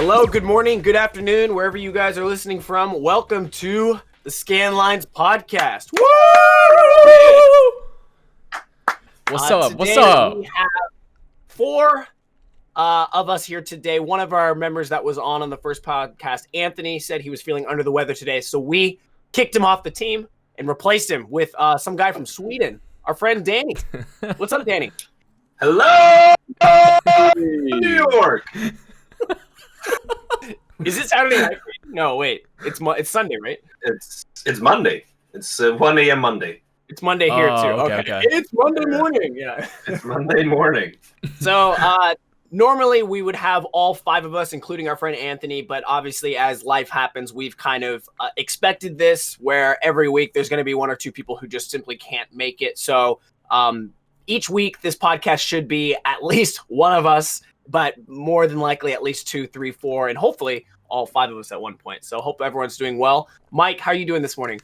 Hello, good morning, good afternoon, wherever you guys are listening from. Welcome to the SCANLINES podcast. Woo! What's up? What's Today up? We have four of us here today. One of our members that was on the first podcast, Anthony, said he was feeling under the weather today, so we kicked him off the team and replaced him with some guy from Sweden, our friend Danny. What's up, Danny? Hello, New York. Is it Saturday night? No, wait. It's Sunday, right? It's Monday. It's 1 a.m. Monday. It's Monday here too. Okay. It's Monday morning. Yeah. It's Monday morning. So normally we would have all five of us, including our friend Anthony, but obviously as life happens, we've kind of expected this, where every week there's going to be one or two people who just simply can't make it. So each week this podcast should be at least one of us, but more than likely at least 2, 3, 4, and hopefully all five of us at one point. So hope everyone's doing well. Mike, how are you doing this morning?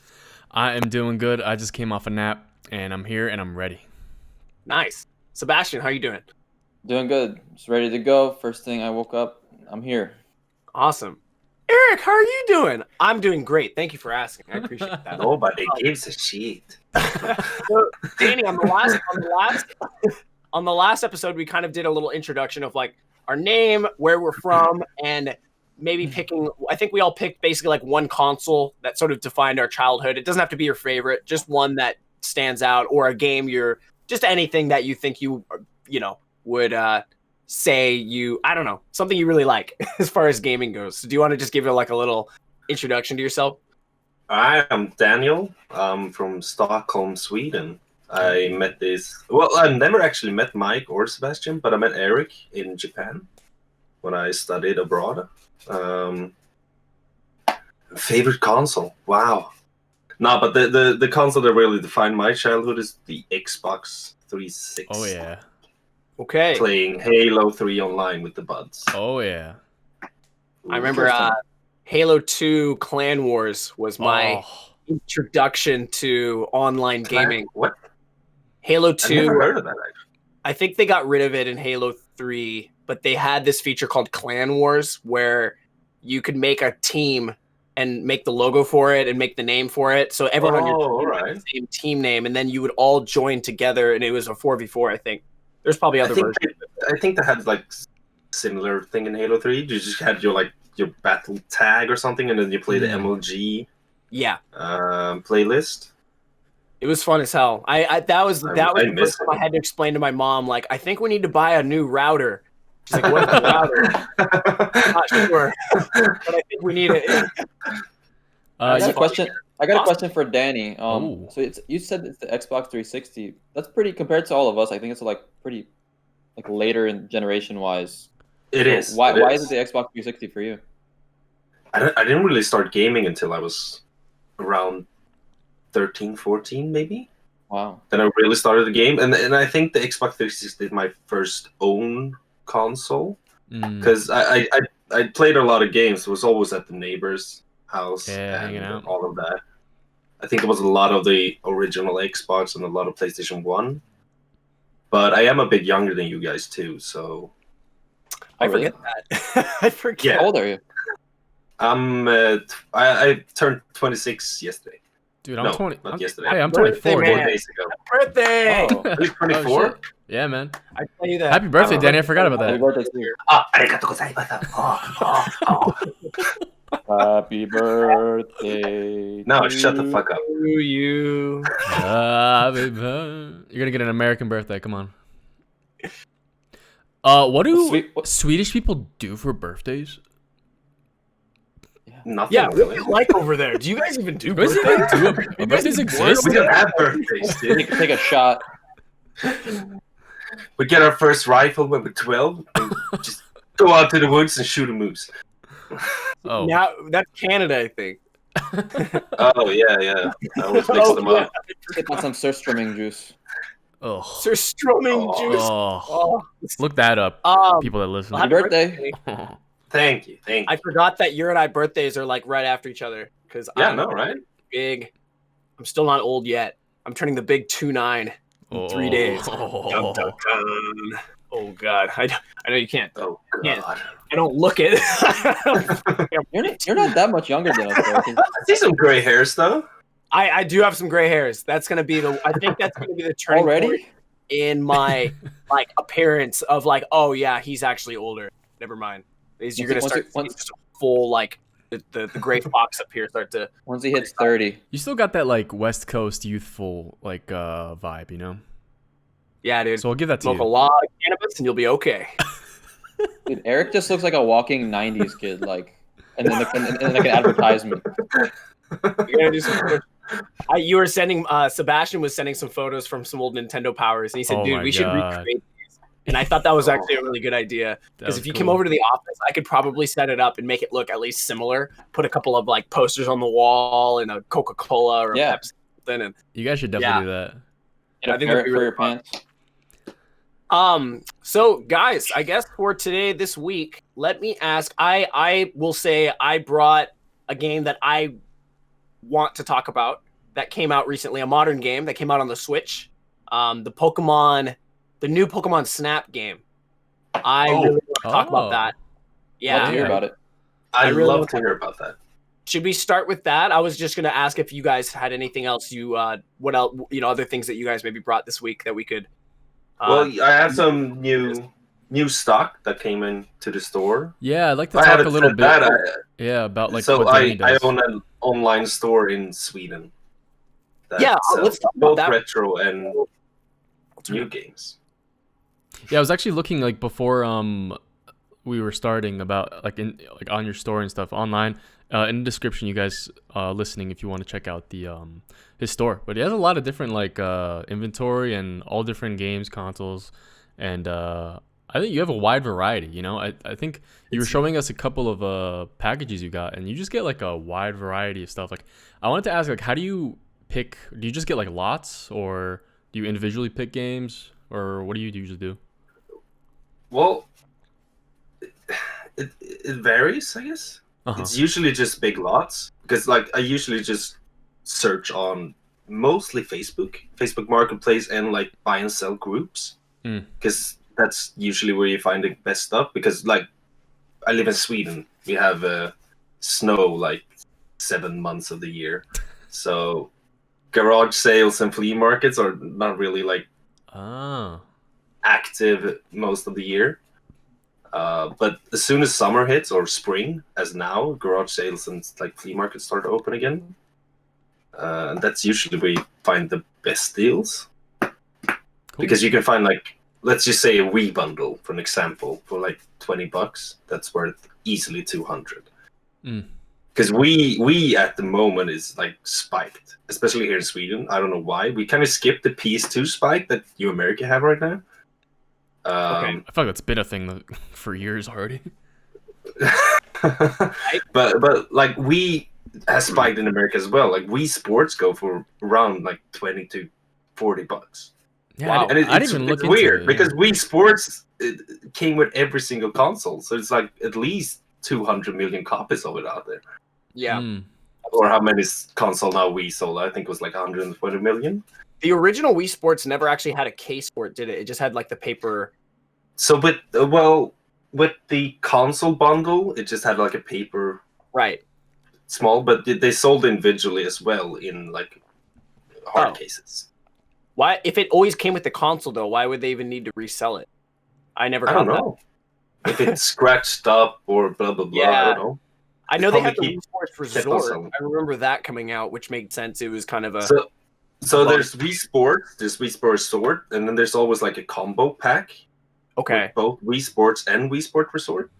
I am doing good. I just came off a nap, and I'm here, and I'm ready. Nice. Sebastian, how are you doing? Doing good. Just ready to go. First thing I woke up, I'm here. Awesome. Eric, how are you doing? I'm doing great. Thank you for asking. I appreciate that. Nobody gives a shit. So, Danny, on the last episode, we kind of did a little introduction of like our name, where we're from, and maybe picking. I think we all picked basically like one console that sort of defined our childhood. It doesn't have to be your favorite, just one that stands out, or a game just anything that you think you would say I don't know, something you really like as far as gaming goes. So do you want to just give it like a little introduction to yourself? I am Daniel. I'm from Stockholm, Sweden. I never actually met Mike or Sebastian, but I met Eric in Japan when I studied abroad. Favorite console? Wow. No, but the console that really defined my childhood is the Xbox 360. Oh, yeah. Okay. Playing Halo 3 online with the buds. Oh, yeah. I remember Halo 2 Clan Wars was my introduction to online gaming. What? Halo 2. I've never heard of that, actually. I think they got rid of it in Halo 3, but they had this feature called Clan Wars where you could make a team and make the logo for it and make the name for it. So everyone on your team had the same team name, and then you would all join together, and it was a 4v4, I think. There's probably other versions. I think they had like similar thing in Halo 3. You just had your battle tag or something, and then you play the MLG playlist. It was fun as hell. That was the first time I had to explain to my mom, like, I think we need to buy a new router. She's like, what's a router? I'm not sure, but I think we need it. I got a question for Danny. So you said it's the Xbox 360. That's pretty, compared to all of us, I think it's like pretty like later in generation wise. It is. Why is it the Xbox 360 for you? I didn't really start gaming until I was around 13, 14 maybe. Wow. Then I really started the game, and I think the Xbox 360 is my first own console, because I played a lot of games. It was always at the neighbor's house hanging out. All of that. I think it was a lot of the original Xbox and a lot of PlayStation 1. But I am a bit younger than you guys too, so I forget that. I forget. Yeah. How old are you? I turned 26 yesterday. Dude, I'm 20. Not yesterday. Hey, I'm Birthday, 24. 4 man. days ago. Birthday! Oh. Are you 24? Yeah, man. I tell you that. Happy birthday, Danny. I forgot about Happy that. birthday to you. Arigato gozaimasu. Happy birthday. No, shut the fuck up. To you. You're gonna get an American birthday. Come on. What do Swedish people do for birthdays? Nothing. Yeah, what do really. you like over there? Do you guys even do Birthdays birthdays? birthdays exist? We don't have birthdays, dude. Take a shot. We get our first rifle when we're 12 and just go out to the woods and shoot a moose. Oh, Now that's Canada, I think. Oh, yeah. I always mix them up. Get on some surströmming juice. oh, Sir Stroming juice. oh. Oh. Look that up, people that listen. Happy birthday. Thank you. I forgot that your and I birthdays are like right after each other. Because right? big. I'm still not old yet. I'm turning the big 29 in 3 days. Dun, dun, dun. Oh God, I know you can't. Oh Can't. God. I don't look it. You're not that much younger than us, though. 'Cause I see some gray hairs though. I do have some gray hairs. That's gonna be the. I think that's gonna be the turning point already? in my like appearance of like, oh yeah, he's actually older. Never mind. Is you're gonna Once start it- seeing once- just a full like the gray fox up here start to. Once he hits 30. You still got that like West Coast youthful like vibe, you know? Yeah, dude. So I'll give that to Smoke a you. lot of cannabis and you'll be okay. Dude, Eric just looks like a walking 90s kid, like, and then like an advertisement. You're gonna do some. You were sending. Sebastian was sending some photos from some old Nintendo powers, and he said, Oh "Dude, my we should God. recreate these." And I thought that was actually a really good idea because was if you cool. came over to the office, I could probably set it up and make it look at least similar. Put a couple of like posters on the wall and a Coca-Cola or a Yeah. Pepsi, and You guys should definitely do that. Get a I think parrot that'd be for really your fun. pants. So guys, I guess for today, this week, let me ask. I will say I brought a game that I want to talk about that came out recently, a modern game that came out on the Switch. The new Pokemon Snap game. I really want to talk about that. Love Yeah. to hear about it. I'd really love want to hear about that. Should we start with that? I was just gonna ask if you guys had anything else what else, other things that you guys maybe brought this week that we could. Well, I have some new stock that came into the store. Yeah, I'd like to I talk haven't a little said bit. that, Yeah, about like so what Danny I does. own an online store in Sweden. That Yeah, let's sells talk about both that. retro and new games. Yeah, I was actually looking like before we were starting about like on your store and stuff online. In the description, you guys listening, if you want to check out the his store. But he has a lot of different like inventory and all different games, consoles, and I think you have a wide variety. You know, I think you were showing us a couple of packages you got, and you just get like a wide variety of stuff. Like I wanted to ask, like, how do you pick? Do you just get like lots, or do you individually pick games, or what do you usually do? Well, it varies, I guess. Uh-huh. It's usually just big lots because, like, I usually just search on mostly Facebook Marketplace, and like buy and sell groups because that's usually where you find the best stuff. Because, like, I live in Sweden, we have snow like 7 months of the year, so garage sales and flea markets are not really like active most of the year. But as soon as summer hits or spring, as now, garage sales and like flea markets start to open again. And that's usually where you find the best deals. Cool. Because you can find, like, let's just say a Wii bundle, for an example, for like $20. That's worth easily 200. Because we at the moment is like spiked, especially here in Sweden. I don't know why. We kind of skipped the PS2 spike that you America have right now. Okay. I feel like that's been a thing for years already. but like we has spiked in America as well. Like Wii Sports go for around like $20 to $40. Yeah, wow. And I didn't even look it's into weird it, because Wii Sports it came with every single console, so it's like at least 200 million copies of it out there. Yeah. Or how many console now Wii sold? I think it was like 120 million. The original Wii Sports never actually had a case for it, did it? It just had like the paper. So with the console bundle, it just had like a paper, right? Small, but they sold individually as well in like hard cases. Why, if it always came with the console though, why would they even need to resell it? I never. I don't know if it's scratched up or blah blah blah. Yeah. I don't know. I know they had the Wii Sports Resort. I remember that coming out, which made sense. It was kind of a so there's Wii Sports, there's Wii Sports Resort, and then there's always like a combo pack. Okay. With both Wii Sports and Wii Sport Resort.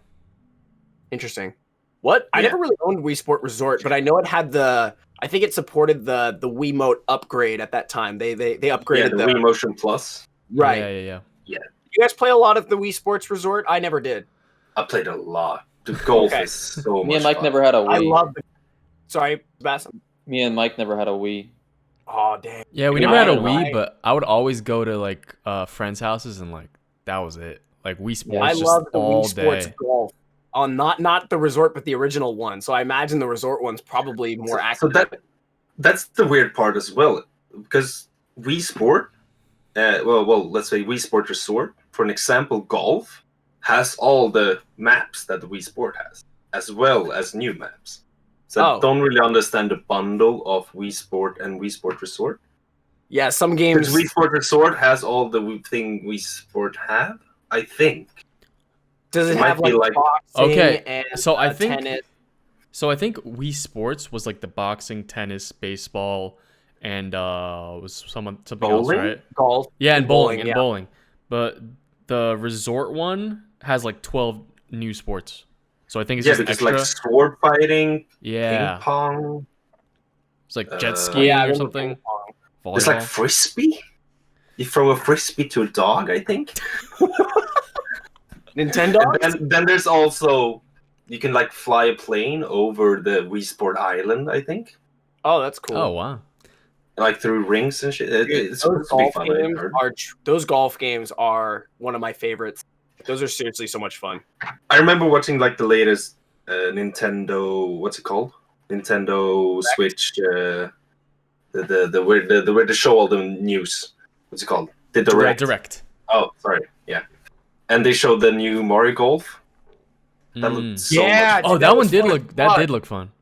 Interesting. What? Yeah. I never really owned Wii Sport Resort, but I know it had I think it supported the Wiimote upgrade at that time. They upgraded the Wii Motion Plus. Right. Yeah. You guys play a lot of the Wii Sports Resort? I never did. I played a lot. The golf is so much Me and Mike fun. never had a Wii. I love the... Sorry, Sebastian. Me and Mike never had a Wii. Oh, damn. Yeah, we never had a Wii, but I would always go to like friends' houses and like that was it. Like Wii Sports, I just love the all Wii Sports day. Golf. On not the resort, but the original one. So I imagine the resort one's probably more active. So that's the weird part as well, because Wii Sport, well, let's say Wii Sport Resort for an example, golf has all the maps that the Wii Sport has, as well as new maps. So I don't really understand the bundle of Wii Sport and Wii Sport Resort. Yeah, some games. Wii Sport Resort has all the thing Wii Sport have, I think. Does it have like boxing and so I think tennis? So I think Wii Sports was like the boxing, tennis, baseball, and was something else, right? Golf. Yeah, and bowling. But the resort one has like 12 new sports. So I think it's just extra. Like sword fighting, ping pong. It's like jet skiing or something. It's like frisbee. You throw a frisbee to a dog, I think. Nintendo. And then there's also you can like fly a plane over the Wii Sport Island, I think. Oh, that's cool. Oh wow. Like through rings and shit. It's those golf games are one of my favorites. Those are seriously so much fun. I remember watching like the latest Nintendo. What's it called? Nintendo Switch. The where they show all the news. What's it called? The Direct. Oh, sorry. Yeah, and they showed the new Mario Golf. That looked so much fun. That one did look. That did look fun.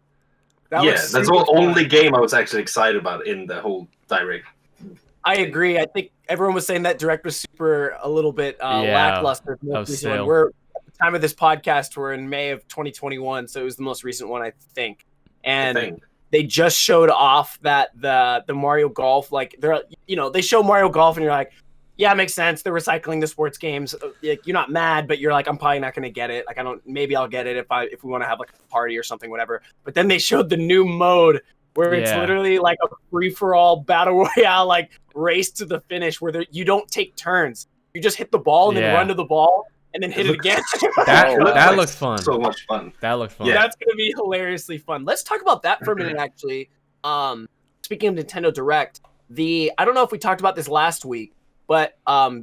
That's the only game I was actually excited about in the whole Direct. I agree. I think everyone was saying that Direct was a little bit lackluster. We're at the time of this podcast, we're in May of 2021, so it was the most recent one, I think. And they just showed off that the Mario Golf, like they show Mario Golf, and you're like, yeah, it makes sense. They're recycling the sports games. You're not mad, but you're like, I'm probably not going to get it. Like, maybe I'll get it if we want to have like a party or something, whatever. But then they showed the new mode where it's literally like a free-for-all battle royale, like race to the finish, where you don't take turns. You just hit the ball and then run to the ball and then hit it again. That looks fun. So much fun. That looks fun. Yeah, that's going to be hilariously fun. Let's talk about that for a minute, actually. Speaking of Nintendo Direct, I don't know if we talked about this last week, but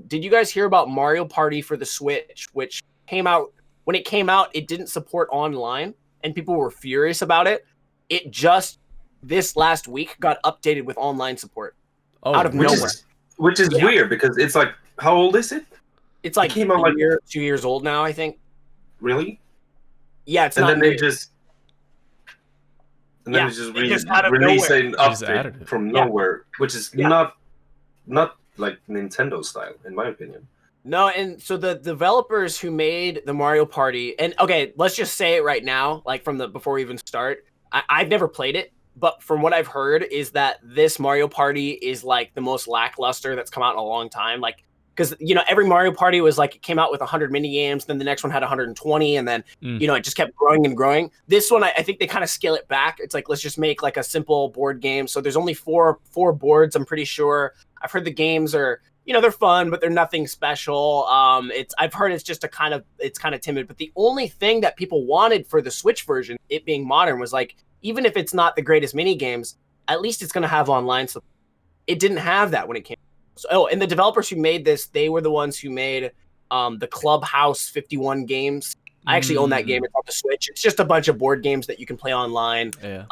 did you guys hear about Mario Party for the Switch, which came out when it came out? It didn't support online, and people were furious about it. It just this last week got updated with online support out of nowhere, which is weird because it's like, how old is it? It's like came out like 2 years old now, I think. Really? Yeah, it's and not. Then they just release an update from nowhere, which is not like Nintendo style, in my opinion. No, and so the developers who made the Mario Party, and okay, let's just say it right now, like before we even start, I've never played it, but from what I've heard is that this Mario Party is like the most lackluster that's come out in a long time. Like, because every Mario Party was like, it came out with 100 mini games, then the next one had 120, and then it just kept growing and growing. This one, I think they kind of scale it back. It's like, let's just make like a simple board game. So there's only four boards, I'm pretty sure. I've heard the games are, they're fun, but they're nothing special. I've heard it's just kind of timid. But the only thing that people wanted for the Switch version, it being modern, was like, even if it's not the greatest mini games, at least it's going to have online support. It didn't have that when it came. So, and the developers who made this, they were the ones who made the Clubhouse 51 games. I actually own that game. It's on the Switch. It's just a bunch of board games that you can play online. Yeah.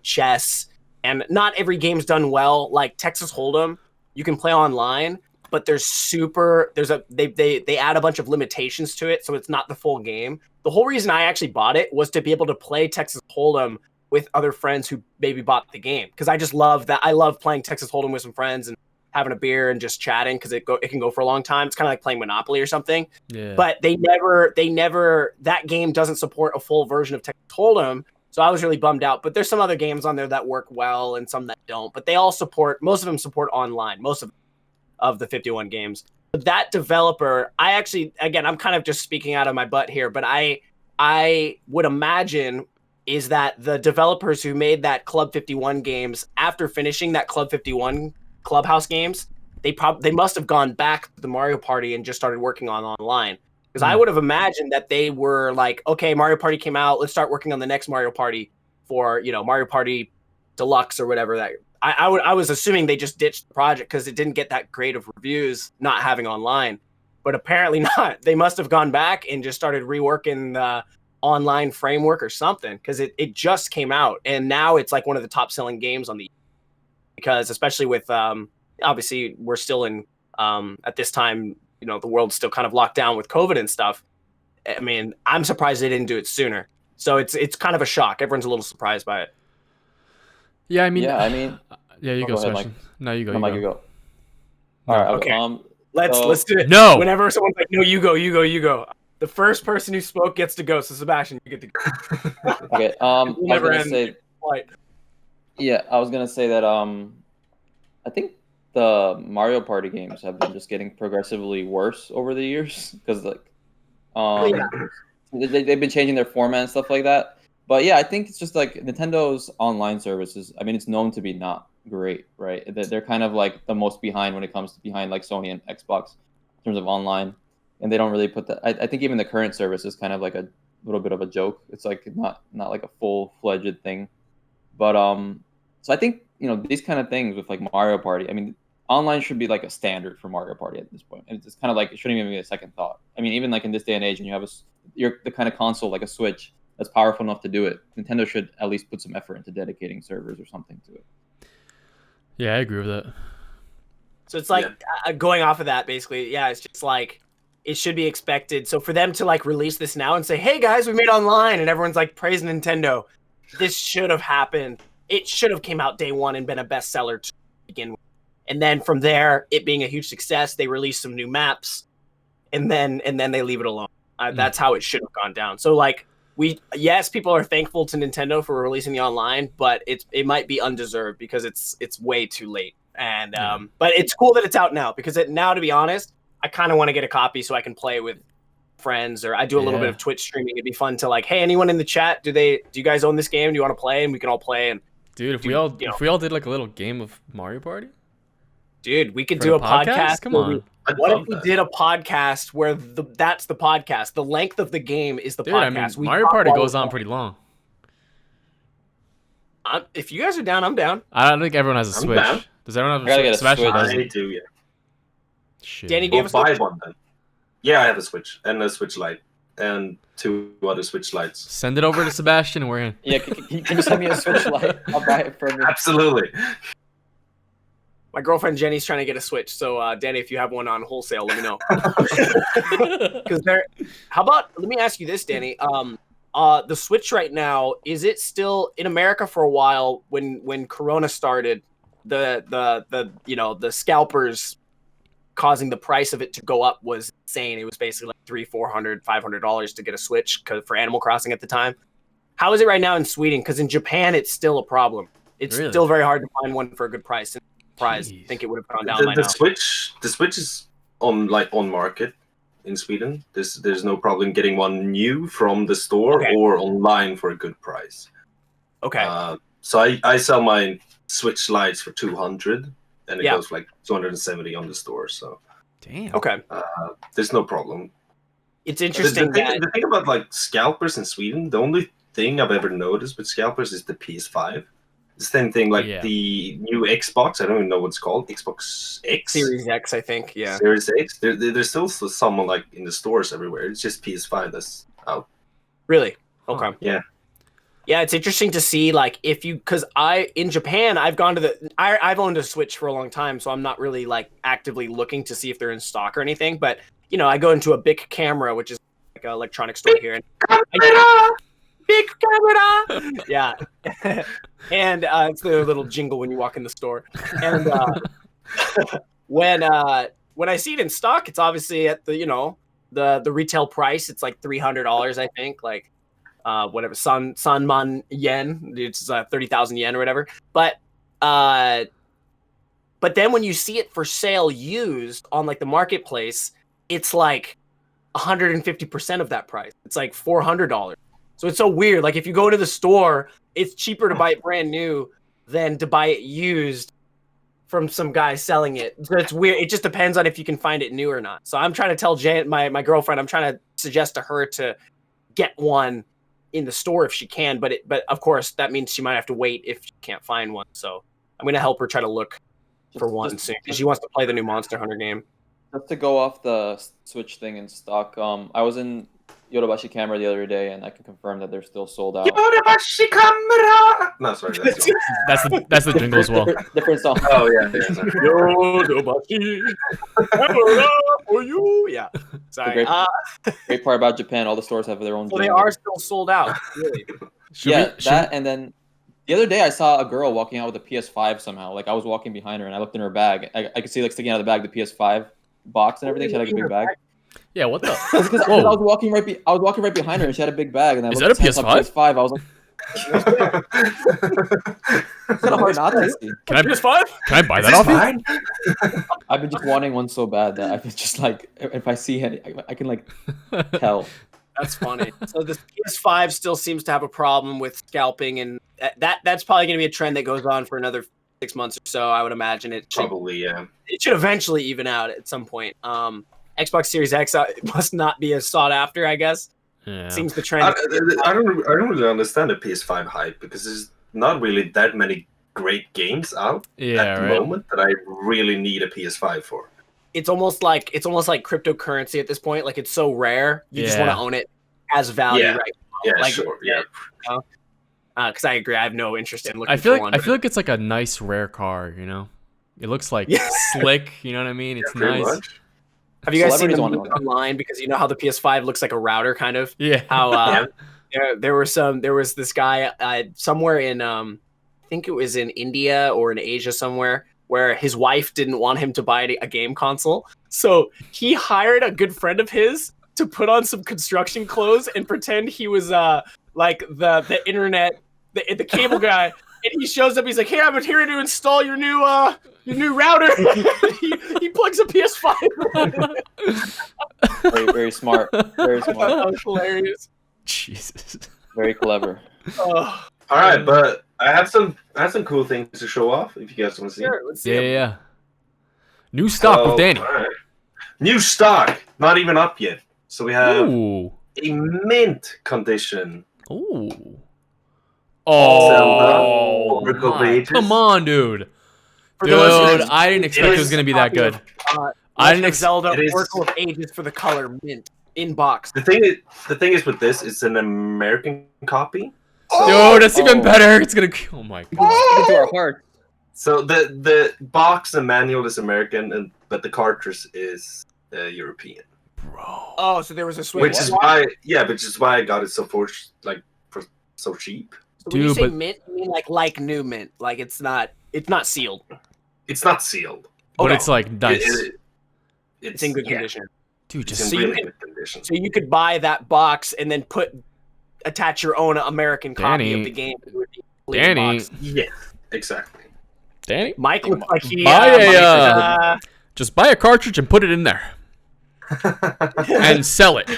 Chess, and not every game's done well. Like Texas Hold'em, you can play online, but they add a bunch of limitations to it, so it's not the full game. The whole reason I actually bought it was to be able to play Texas Hold'em with other friends who maybe bought the game, because I just love that. I love playing Texas Hold'em with some friends and having a beer and just chatting, because it can go for a long time. It's kind of like playing Monopoly or something. Yeah. But they never that game doesn't support a full version of Texas Hold'em. So I was really bummed out. But there's some other games on there that work well and some that don't. But they all most of them support online, most of the 51 games. But that developer, I'm kind of just speaking out of my butt here, but I would imagine is that the developers who made that Club 51 games, after finishing that Club 51 Clubhouse games, they must have gone back to the Mario Party and just started working on online. Because I would have imagined that they were like, okay, Mario Party came out, let's start working on the next Mario Party for, Mario Party Deluxe or whatever. That I was assuming they just ditched the project because it didn't get that great of reviews not having online. But apparently not. They must have gone back and just started reworking the online framework or something, because it just came out, and now it's like one of the top selling games on the, because especially with obviously we're still in at this time the world's still kind of locked down with COVID and stuff. I mean, I'm surprised they didn't do it sooner. So it's kind of a shock. Everyone's a little surprised by it. Yeah, I mean, yeah, you go, ahead, Sebastian. No, you go. No, You Mike, go. you go. All right. Okay. Let's do it. No. Whenever someone's like, no, you go. The first person who spoke gets to go. So Sebastian, you get to go. Okay. I was gonna say that I think the Mario Party games have been just getting progressively worse over the years because they've been changing their format and stuff like that. But yeah, I think it's just like Nintendo's online services. I mean, it's known to be not great, right? They're kind of like the most behind when it comes to behind like Sony and Xbox in terms of online, and they don't really put that. I think even the current service is kind of like a little bit of a joke. It's like not like a full-fledged thing. But so I think these kind of things with like Mario Party. I mean, online should be like a standard for Mario Party at this point, and it's kind of like it shouldn't even be a second thought. I mean, even like in this day and age, and you have the kind of console like a Switch that's powerful enough to do it. Nintendo should at least put some effort into dedicating servers or something to it. Yeah, I agree with that. So it's like going off of that, basically. Yeah, it's just like it should be expected. So for them to like release this now and say, "Hey guys, we made online," and everyone's like praising Nintendo, this should have happened. It should have came out day one and been a bestseller to begin with. And then from there, it being a huge success, they release some new maps, and then they leave it alone. That's how it should have gone down. So like people are thankful to Nintendo for releasing the online, but it might be undeserved because it's way too late. And but it's cool that it's out now because now, to be honest, I kind of want to get a copy so I can play with friends, or I do a little bit of Twitch streaming. It'd be fun to like, hey, anyone in the chat, do you guys own this game? Do you want to play? And we can all play. And dude, if we all did like a little game of Mario Party. Dude, we could do a podcast. Come on. What if we did a podcast where that's the podcast? The length of the game is the podcast. I mean, Mario Party goes on pretty long. If you guys are down, I'm down. I don't think everyone has a Switch. Down. Does everyone have a Switch? Sebastian I do, yeah. Shit. Danny, do you have a Switch? Buy one then. Yeah, I have a Switch and a Switch Lite and 2 other Switch Lites. Send it over to Sebastian and we're in. Yeah, can you send me a Switch Lite? I'll buy it from you. Absolutely. My girlfriend Jenny's trying to get a Switch, so Danny, if you have one on wholesale, let me know. How about? Let me ask you this, Danny. The Switch right now, is it still in America? For a while, when Corona started, the scalpers causing the price of it to go up was insane. It was basically like $300, $400, $500 to get a Switch for Animal Crossing at the time. How is it right now in Sweden? Because in Japan, it's still a problem. It's still very hard to find one for a good price. I think it would have gone down by now. The Switch is on market in Sweden. There's no problem getting one new from the store or online for a good price. Okay. So I sell my Switch Lites for 200, and it goes like 270 on the store. So damn. Okay. There's no problem. It's interesting. The thing about like scalpers in Sweden, the only thing I've ever noticed with scalpers is the PS5. The same thing, like the new Xbox. I don't even know what it's called. Xbox X, Series X, I think. Yeah, Series X. There's still someone like in the stores everywhere. It's just PS5 that's out. Really? Okay. Yeah. Yeah, it's interesting to see like because in Japan I've gone to I've owned a Switch for a long time, so I'm not really like actively looking to see if they're in stock or anything. But I go into a Big Camera, which is like an electronic store here, and Big Camera. Yeah. And it's the little jingle when you walk in the store. And when I see it in stock, it's obviously at the retail price. It's like $300, I think, like whatever sanman yen. It's 30,000 yen or whatever. But then when you see it for sale used on like the marketplace, it's like 150% of that price. It's like $400. So it's so weird. Like if you go to the store, it's cheaper to buy it brand new than to buy it used from some guy selling it. So it's weird. It just depends on if you can find it new or not. So I'm trying to tell my girlfriend, I'm trying to suggest to her to get one in the store if she can. But of course that means she might have to wait if she can't find one. So I'm going to help her try to look for one soon because she wants to play the new Monster Hunter game. Just to go off the Switch thing in stock, I was in Yodobashi camera the other day, and I can confirm that they're still sold out. Yodobashi camera. No, sorry, That's the jingle as well. Different song. Oh yeah. Sorry. Yodobashi camera for you. Yeah. Sorry. Great part about Japan, all the stores have their own. So they are still sold out. Really. And then the other day I saw a girl walking out with a PS5 somehow. Like I was walking behind her and I looked in her bag. I could see like sticking out of the bag the PS5 box and everything. She had like a big bag. Yeah, what the? Because I was walking right behind her and she had a big bag. And I Is that a PS5? PS5. I was like, it's kind of hard not to see. Can I PS5? Can I buy that off you? I've been just wanting one so bad that I've been just like, if I see it, I can like tell. That's funny. So this PS5 still seems to have a problem with scalping, and that's probably going to be a trend that goes on for another 6 months or so. I would imagine it should, Probably, yeah. It should eventually even out at some point. Xbox Series X must not be as sought after, I guess. Yeah. Seems the trend. I don't really understand the PS5 hype because there's not really that many great games out at the moment that I really need a PS5 for. It's almost like cryptocurrency at this point. Like it's so rare, you just want to own it as value, right? Yeah, like, sure. Yeah. Because I agree, I have no interest in looking. I feel for like it's like a nice rare car. You know, it looks like slick. You know what I mean? It's nice. Much. Have you guys seen the memes online? Because you know how the PS5 looks like a router, kind of. Yeah. How there was this guy somewhere in I think it was in India or in Asia somewhere, where his wife didn't want him to buy a game console. So he hired a good friend of his to put on some construction clothes and pretend he was like the internet, the cable guy. And he shows up, he's like, "Hey, I'm here to install your new router." he plugs a PS5. Very, very smart. Very smart. That was hilarious. Jesus. Very clever. All right, but I have some cool things to show off if you guys want to see. Sure, let's see. Yeah. New stock with Danny. Right. New stock, not even up yet. So we have a mint condition. Ooh. Oh, come on, dude. I didn't expect it was going to be that good. I didn't expect Zelda Oracle of Ages for the color mint in box. The thing is with this, it's an American copy. Dude, that's even better. It's going to... Oh, my God. Into our heart. So the box and manual is American, but the cartridge is European. Bro. Oh, so there was a switch. Which is why I got it so so cheap. So when you say mint, you mean like new mint? Like it's not sealed. It's not sealed, but it's like nice. It's in good condition. Dude, just in really good condition. So you could buy that box and then attach your own American copy of the game. Danny. Yes, exactly. Danny. Mike looks like he just buy a cartridge and put it in there, and sell it.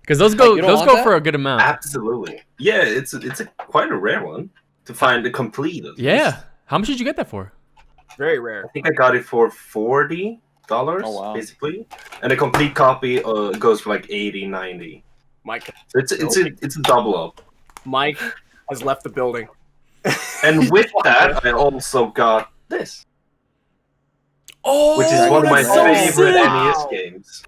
Because those go for a good amount. Absolutely. Yeah, it's quite a rare one to find a complete. Yeah. How much did you get that for? Very rare. I think I got it for $40, basically. And a complete copy goes for like 80, 90. Mike. So it's a double up. Mike has left the building. And with that, I also got this. Oh, which is one of my favorite sick. NES games.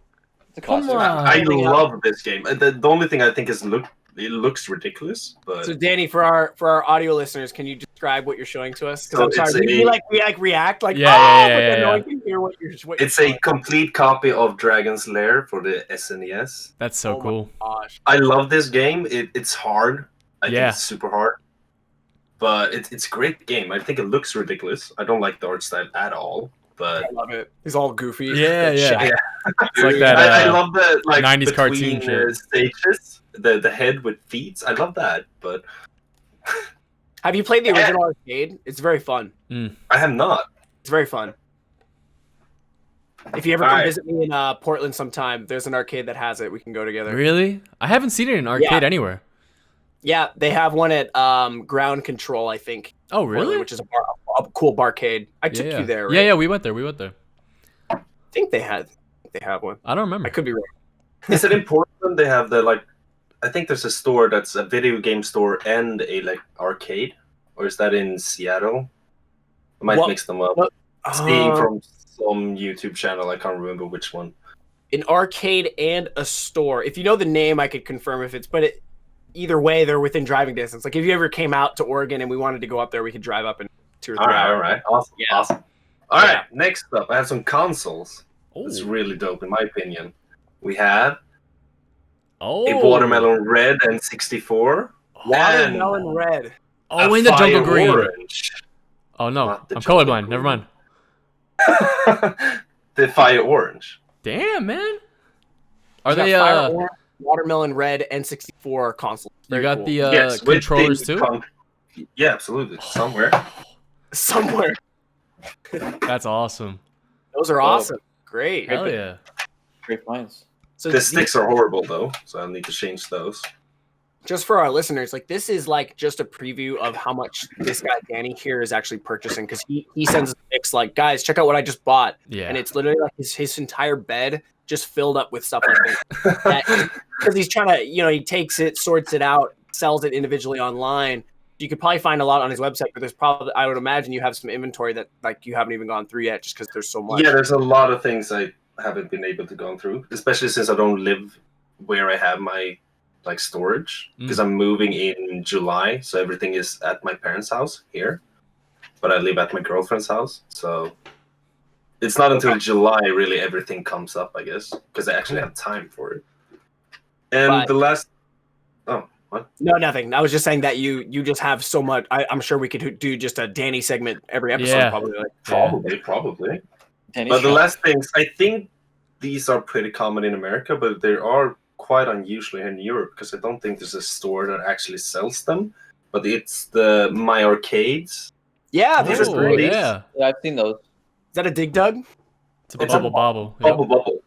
Come on. I love this game. The only thing I think is it looks ridiculous. But so Danny, for our audio listeners, can you describe what you're showing to us? Because so I'm sorry, we react like yeah. No one can hear what you're it's a complete copy of Dragon's Lair for the SNES. That's so cool. Gosh. I love this game. It's hard. I think Yeah. it's super hard. But it's a great game. I think it looks ridiculous. I don't like the art style at all. But I love it. He's all goofy. Yeah. Yeah. It's like that. I love the 90s cartoon shit. Stages, the head with feet. I love that. But have you played the original arcade? It's very fun. I have not. It's very fun. If you ever come visit me in Portland sometime, there's an arcade that has it. We can go together. Really? I haven't seen it in arcade anywhere. Yeah, they have one at Ground Control, I think. Oh, really? Portland, which is a cool barcade. I took you there, right? Yeah, we went there. I think they have one. I don't remember. I could be wrong. Is it in Portland? They have I think there's a store that's a video game store and a arcade, or is that in Seattle? I might mix them up. Seeing from some YouTube channel, I can't remember which one. an arcade and a store. If you know the name, I could confirm if it's, but either way, they're within driving distance. Like if you ever came out to Oregon and we wanted to go up there, we could drive up in 2 or 3 hours. All right. Awesome. Yeah. Awesome. All right. Next up, I have some consoles. Oh. It's really dope, in my opinion. We have a Watermelon Red N64. Watermelon Red. Oh, in the jungle green. Orange. Oh no, I'm colorblind. Never mind. The Fire Orange. Damn, man. Are You they got Fire Orange, Watermelon Red, N64 consoles? You got the controllers too? Yeah, absolutely. Somewhere. Somewhere. That's awesome. Those are awesome. Great. Hell yeah. Great finds. So the sticks are horrible though, so I need to change those. Just for our listeners, like this is like just a preview of how much this guy Danny here is actually purchasing, because he sends us pics like, guys, check out what I just bought. Yeah. And it's literally like his entire bed just filled up with stuff like this. Because he's trying to, he takes it, sorts it out, sells it individually online. You could probably find a lot on his website, but there's probably, I would imagine you have some inventory that like you haven't even gone through yet, just because there's so much. Yeah, there's a lot of things I haven't been able to go through, especially since I don't live where I have my storage, because I'm moving in July, so everything is at my parents' house here, but I live at my girlfriend's house, so it's not until July really everything comes up, I guess, because I actually have time for it. And the last what? No, nothing. I was just saying that you just have so much. I'm sure we could do just a Danny segment every episode. Yeah. Probably. Danny's But the shop. last things, I think these are pretty common in America, but they are quite unusual here in Europe, because I don't think there's a store that actually sells them. But it's the My Arcades. Yeah, these are great. Yeah. Yeah, I've seen those. Is that a Dig Dug? It's a bubble bobble. Bubble.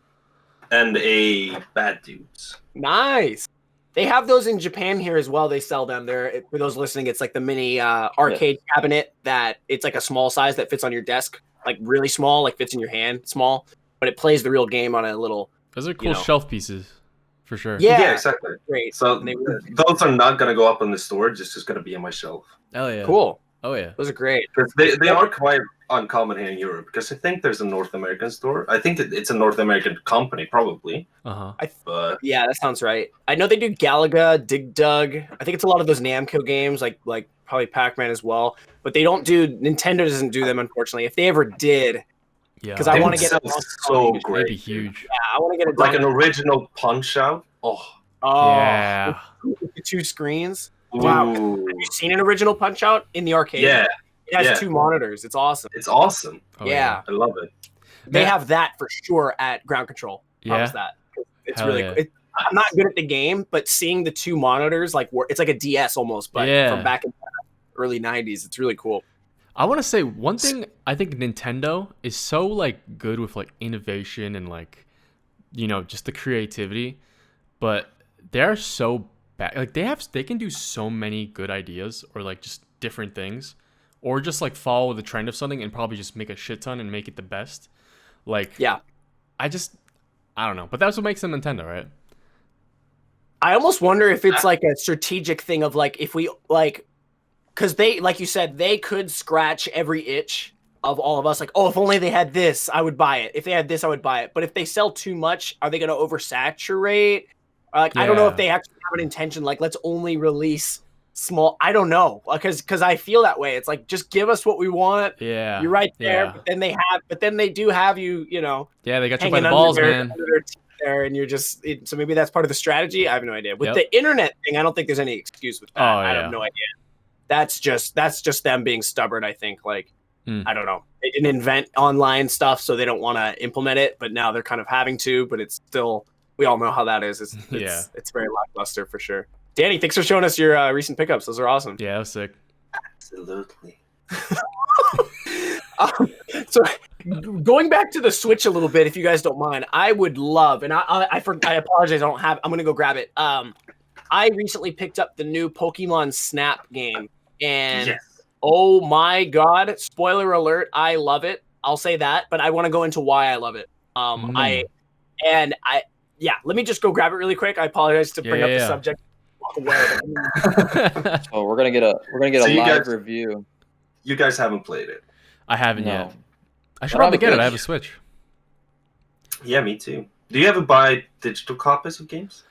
And a Bad Dudes. Nice. They have those in Japan here as well. They sell them. They're, for those listening, it's like the mini arcade cabinet that it's like a small size that fits on your desk, like really small, like fits in your hand, small, but it plays the real game on a little. Those are cool shelf pieces, for sure. Yeah, exactly. Great. So those are not going to go up on the storage. It's just going to be on my shelf. Hell yeah. Cool. Oh yeah. Those are great. Because they are quite uncommon here in Europe, because I think there's a North American store. I think that it's a North American company, probably. Uh-huh. Yeah, that sounds right. I know they do Galaga, Dig Dug. I think it's a lot of those Namco games, like probably Pac-Man as well. But they don't do, Nintendo doesn't do them, unfortunately. If they ever did, because I want to get it so great. That'd be huge. Yeah, I want to get it like an original Punch Out. Oh yeah. With the 2 screens. Ooh. Wow. Have you seen an original Punch Out in the arcade? Yeah. It has 2 monitors. It's awesome. It's awesome. Oh, yeah. I love it. They have that for sure at Ground Control. Yeah. That. It's Hell really yeah. cool. I'm not good at the game, but seeing the 2 monitors, like it's like a DS almost, but from back in the early 90s, it's really cool. I want to say one thing. I think Nintendo is so like good with like innovation and like, just the creativity, but they're so bad. Like they can do so many good ideas, or like just different things, or just like follow the trend of something and probably just make a shit ton and make it the best. Like, yeah, I don't know, but that's what makes them Nintendo, right? I almost wonder if it's like a strategic thing of like, if we like, because they, like you said, they could scratch every itch of all of us. Like, oh, if only they had this, I would buy it. If they had this, I would buy it. But if they sell too much, are they going to oversaturate? Or like, I don't know if they actually have an intention. Like, let's only release small. I don't know, because I feel that way. It's like, just give us what we want. Yeah, you're right there. Yeah. But then they do have you. Yeah, they got you by the balls, man. There, and you're just so maybe that's part of the strategy. I have no idea. With the internet thing, I don't think there's any excuse with that. I have no idea. That's just them being stubborn. I think I don't know. They didn't invent online stuff, so they don't want to implement it. But now they're kind of having to. But it's still, we all know how that is. It's very lackluster for sure. Danny, thanks for showing us your recent pickups. Those are awesome. Yeah, that was sick. Absolutely. So going back to the Switch a little bit, if you guys don't mind, I would love, and I apologize, I'm gonna go grab it. I recently picked up the new Pokemon Snap game, and oh my god, spoiler alert, I love it. I'll say that, but I want to go into why I love it. Let me just go grab it really quick. I apologize to bring up the subject. Oh, we're gonna get a live review. You guys haven't played it. I haven't yet. I should probably get it. I have a Switch. Yeah, me too. Do you ever buy digital copies of games?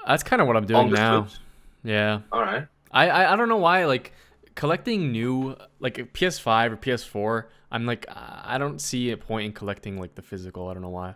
That's kind of what I'm doing now. Switch? Yeah. All right. I don't know why, like, collecting new, like, PS5 or PS4, I'm like, I don't see a point in collecting, like, the physical. I don't know why.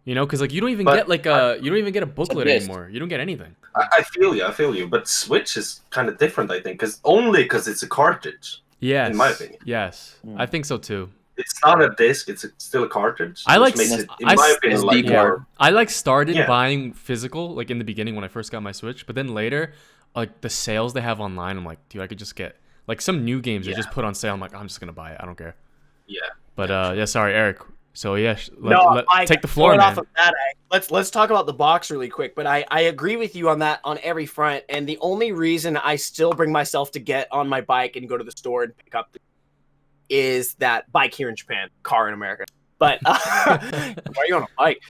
You know, because, like, you don't even get, like, you don't even get a booklet anymore. You don't get anything. I feel you. But Switch is kind of different, I think, because it's a cartridge. Yes. In my opinion. Yes. I think so, too. It's not a disc; it's still a cartridge. I like. Makes it, in my opinion, like more. I like started buying physical, like in the beginning when I first got my Switch, but then later, like the sales they have online, I'm like, dude, I could just get like some new games are just put on sale. I'm like, I'm just gonna buy it. I don't care. Yeah. But sorry, Eric. So take the floor, man. Off of that, let's talk about the box really quick. But I agree with you on that on every front. And the only reason I still bring myself to get on my bike and go to the store and pick up is that bike here in Japan, car in America. But why are you on a bike?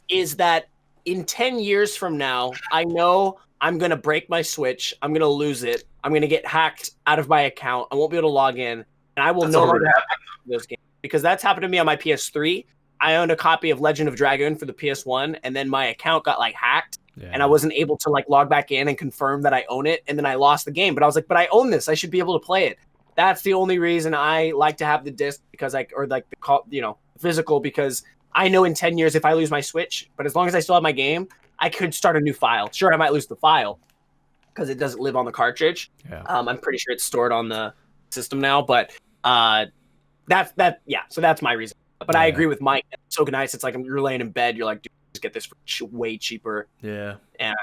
Is that in 10 years from now, I know I'm going to break my Switch. I'm going to lose it. I'm going to get hacked out of my account. I won't be able to log in. And I will no longer have those games. Because that's happened to me on my PS3. I owned a copy of Legend of Dragoon for the PS1, and then my account got like hacked. Yeah. And I wasn't able to like log back in and confirm that I own it, and then I lost the game. But I was like, but I own this. I should be able to play it. That's the only reason I like to have the disc physical, because I know in 10 years if I lose my Switch, but as long as I still have my game, I could start a new file. Sure, I might lose the file because it doesn't live on the cartridge. Yeah. I'm pretty sure it's stored on the system now, but that's so that's my reason. But I agree with Mike. It's so nice. It's like you're laying in bed, you're like, dude, just get this for way cheaper. Yeah. And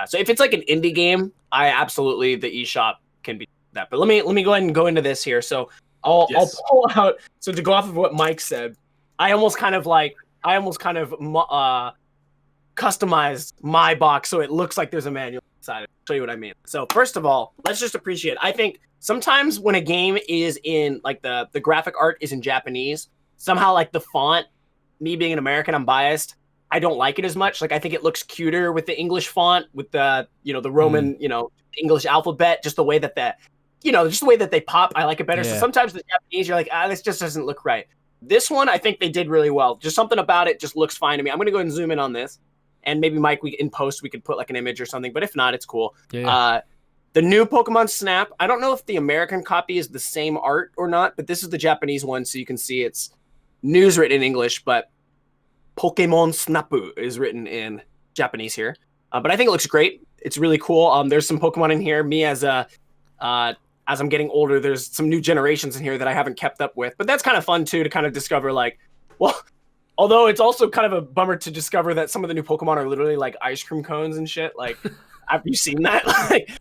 so if it's like an indie game, the eShop can be that. But let me go ahead and go into this here. So I'll pull out. So to go off of what Mike said, I almost kind of customized my box so it looks like there's a manual inside. I'll show you what I mean. So first of all, let's just appreciate. I think sometimes when a game is in like the graphic art is in Japanese, somehow like the font, me being an American, I'm biased. I don't like it as much. Like I think it looks cuter with the English font, with the the Roman English alphabet, just the way that they pop. I like it better. Yeah. So sometimes the Japanese, you're like, this just doesn't look right. This one, I think they did really well. Just something about it just looks fine to me. I'm gonna go ahead and zoom in on this, and maybe Mike, in post we could put like an image or something. But if not, it's cool. Yeah. The new Pokemon Snap. I don't know if the American copy is the same art or not, but this is the Japanese one, so you can see it's news written in English, but Pokemon Snap is written in Japanese here. But I think it looks great. It's really cool. There's some Pokemon in here. Me as I'm getting older, there's some new generations in here that I haven't kept up with. But that's kind of fun too, to kind of discover although it's also kind of a bummer to discover that some of the new Pokemon are literally like ice cream cones and shit. Like, have you seen that?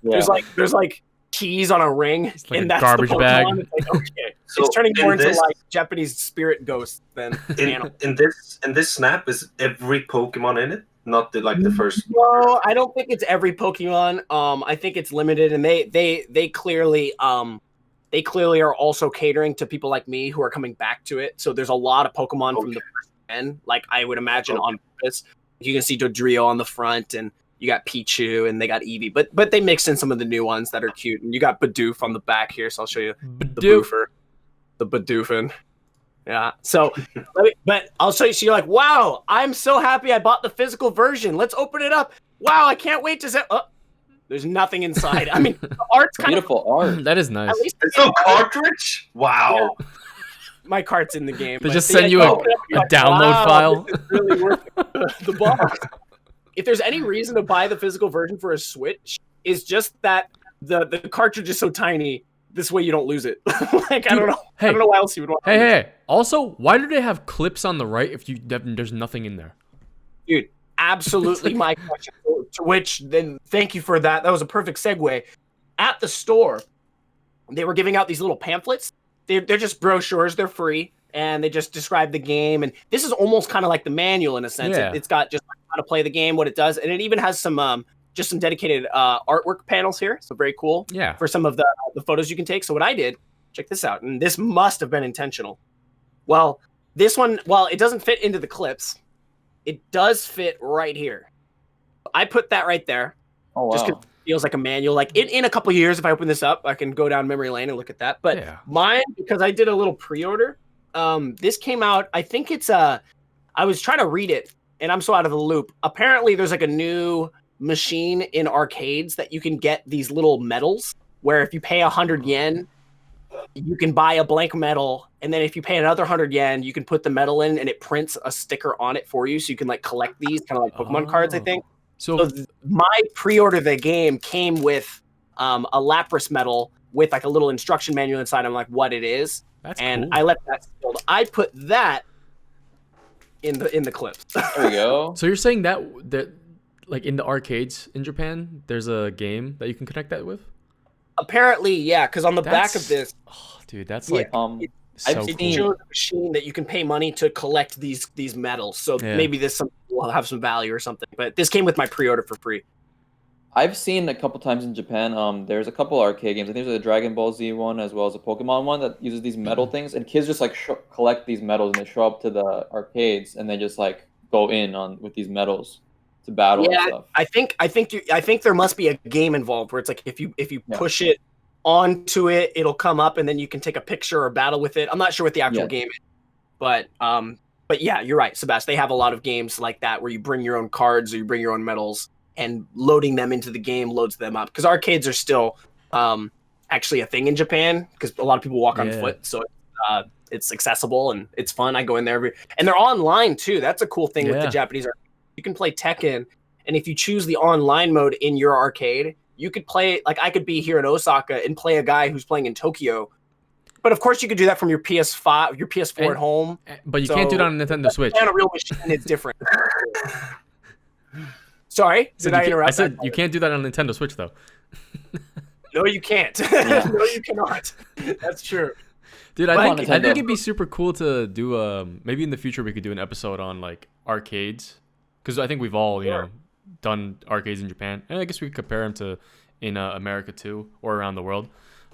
There's like keys on a ring, it's like and a that's garbage bag. It's like, okay. So it's turning more into like Japanese spirit ghosts than in this Snap, is every Pokemon in it? Not the first. No, I don't think it's every Pokemon. I think it's limited, and they clearly are also catering to people like me who are coming back to it. So there's a lot of Pokemon from the first gen, like I would imagine on purpose. You can see Dodrio on the front, and you got Pichu, and they got Eevee, but they mixed in some of the new ones that are cute. And you got Bidoof on the back here, so I'll show you the Bidoofin. Yeah. So, but I'll show you. So you're like, wow, I'm so happy I bought the physical version. Let's open it up. Wow, I can't wait to say. Oh, there's nothing inside. I mean, the art's kind beautiful art. That is nice. It's no cartridge. Wow. Yeah. My cart's in the game. They just send you a download file. This is really worth the box. If there's any reason to buy the physical version for a Switch, is just that the cartridge is so tiny. This way you don't lose it. I don't know. Hey, I don't know why else you would want. Hey. Also, why do they have clips on the right if there's nothing in there? Dude, absolutely my question. To which, then, thank you for that. That was a perfect segue. At the store, they were giving out these little pamphlets. They're just brochures. They're free, and they just describe the game. And this is almost kind of like the manual in a sense. Yeah. It's got just how to play the game, what it does, and it even has some dedicated artwork panels here. So very cool. Yeah. For some of the photos you can take. So what I did, check this out, and this must have been intentional. Well, this one, while it doesn't fit into the clips, it does fit right here. I put that right there. Oh, wow. feels like a manual. Like in a couple of years, if I open this up, I can go down memory lane and look at that. But mine, because I did a little pre-order, this came out. I think it's I was trying to read it, and I'm so out of the loop. Apparently, there's like a new machine in arcades that you can get these little medals, where if you pay 100 yen, you can buy a blank medal, and then if you pay another 100 yen, you can put the medal in, and it prints a sticker on it for you, so you can like collect these kind of like Pokemon cards, I think. So my pre-order of the game came with a Lapras medal with like a little instruction manual inside of like what it is. That's and cool. I left that sealed. I put that in the clips. There we go. So you're saying that like in the arcades in Japan, there's a game that you can connect that with? Apparently, yeah, because on the back of this, dude, that's yeah, like so cool. It shows a machine that you can pay money to collect these medals. So maybe this will have some value or something. But this came with my pre-order for free. I've seen a couple times in Japan. There's a couple arcade games. I think there's a Dragon Ball Z one as well as a Pokemon one that uses these metal things, and kids just like collect these medals and they show up to the arcades and they just like go in on with these medals to battle and stuff. I think there must be a game involved where it's like if you push it onto it, it'll come up and then you can take a picture or battle with it. I'm not sure what the actual game is, but yeah, you're right, Sebastian. They have a lot of games like that where you bring your own cards or you bring your own medals, and loading them into the game loads them up, because arcades are still actually a thing in Japan because a lot of people walk on foot, so it's accessible and it's fun. I go in there and they're online too. That's a cool thing with the Japanese arcade. You can play Tekken, and if you choose the online mode in your arcade, you could play, like I could be here in Osaka and play a guy who's playing in Tokyo. But of course you could do that from your PS5, your PS4 at home. But you can't do that on a Nintendo Switch. On a real machine, it's different. Sorry, did I interrupt? I said you can't do that on Nintendo Switch though. No, you can't. No, you cannot. That's true. Dude, I think it'd be super cool to do maybe in the future we could do an episode on like arcades, because I think we've all you know done arcades in Japan, and I guess we could compare them to in America too, or around the world.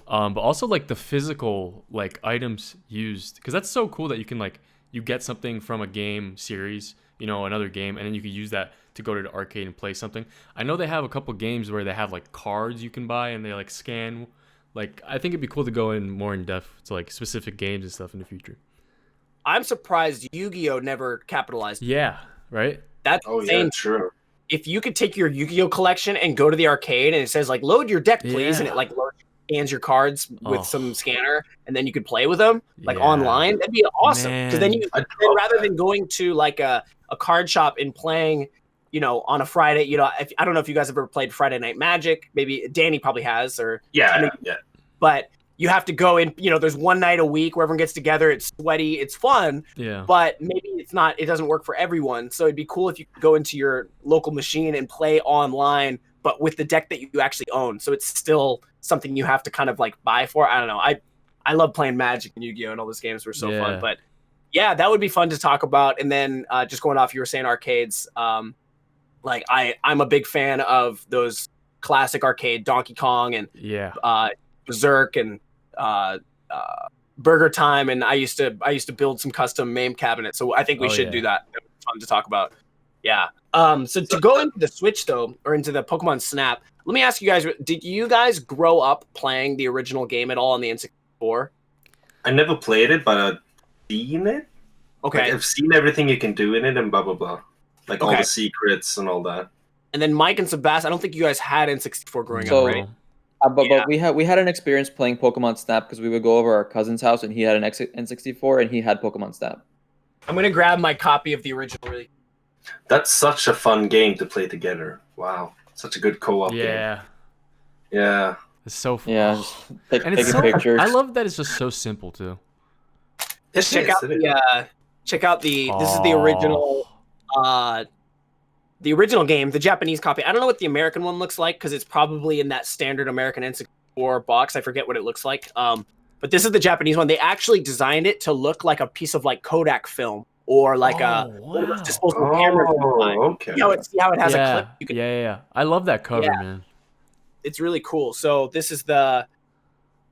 But also like the physical like items used, because that's so cool that you can like you get something from a game series, you know, another game, and then you can use that to go to the arcade and play something. I know they have a couple games where they have like cards you can buy and they like scan. Like I think it'd be cool to go in more in depth to like specific games and stuff in the future. I'm surprised Yu-Gi-Oh never capitalized. Yeah, right? That's insane. True. If you could take your Yu-Gi-Oh collection and go to the arcade and it says like load your deck please, and it like scans your cards with some scanner, and then you could play with them like online, that'd be awesome. Because then rather than going to like a card shop and playing, you know, on a Friday, you know, I don't know if you guys have ever played Friday Night Magic. Maybe Danny probably has, or but you have to go in, you know, there's one night a week where everyone gets together, it's sweaty, it's fun, but maybe it doesn't work for everyone. So it'd be cool if you could go into your local machine and play online, but with the deck that you actually own. So it's still something you have to kind of like buy for. I don't know. I love playing Magic and Yu-Gi-Oh, and all those games were so fun. But yeah, that would be fun to talk about. And then just going off, you were saying arcades. Like I'm a big fan of those classic arcade Donkey Kong and Berserk and Burger Time, and I used to build some custom MAME cabinets. So I think we should do that. It was fun to talk about. Yeah. So to go into the Switch though, or into the Pokemon Snap, let me ask you guys: did you guys grow up playing the original game at all on the N64? I never played it, but I've seen it. Okay. Like, I've seen everything you can do in it and blah blah blah, like all the secrets and all that. And then Mike and Sebastian, I don't think you guys had N64 growing up, right? But we had an experience playing Pokemon Snap because we would go over our cousin's house and he had an N64 and he had Pokemon Snap. I'm gonna grab my copy of the original. Really, that's such a fun game to play together. Wow, such a good co-op game. Yeah, it's so fun. Yeah, taking pictures. I love that it's just so simple too. Check out the. This is the original. The original game, the Japanese copy. I don't know what the American one looks like because it's probably in that standard American N64 box. I forget what it looks like. But this is the Japanese one. They actually designed it to look like a piece of like Kodak film or like a disposable camera. Okay. See how it has a clip? Yeah. I love that cover, man. It's really cool. So this is the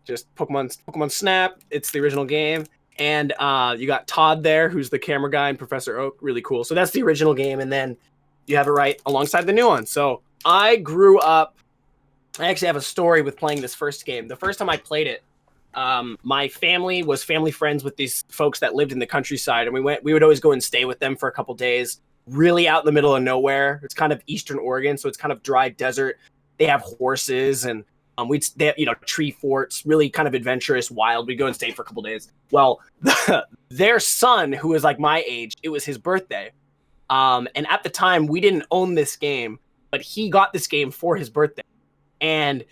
just Pokemon Snap. It's the original game. And you got Todd there, who's the camera guy, and Professor Oak. Really cool. So that's the original game. And then you have it right alongside the new one. So I grew up I actually have a story with playing this first game. The first time I played it, my family was family friends with these folks that lived in the countryside, and we would always go and stay with them for a couple days, really out in the middle of nowhere. It's kind of Eastern Oregon, so it's kind of dry desert. They have horses, and they have, tree forts, really kind of adventurous, wild. We'd go and stay for a couple days. Well, their son, who was like my age, it was his birthday. And at the time, we didn't own this game, but he got this game for his birthday. And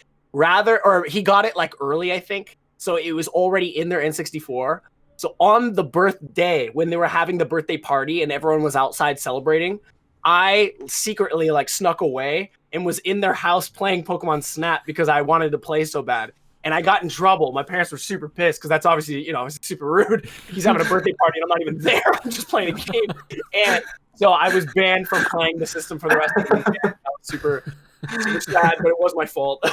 he got it like early, I think. So it was already in their N64. So on the birthday, when they were having the birthday party and everyone was outside celebrating, I secretly like snuck away and was in their house playing Pokemon Snap because I wanted to play so bad. And I got in trouble. My parents were super pissed because that's obviously, it's super rude. He's having a birthday party and I'm not even there. I'm just playing a game. And so I was banned from playing the system for the rest of the weekend. I was super sad, but it was my fault.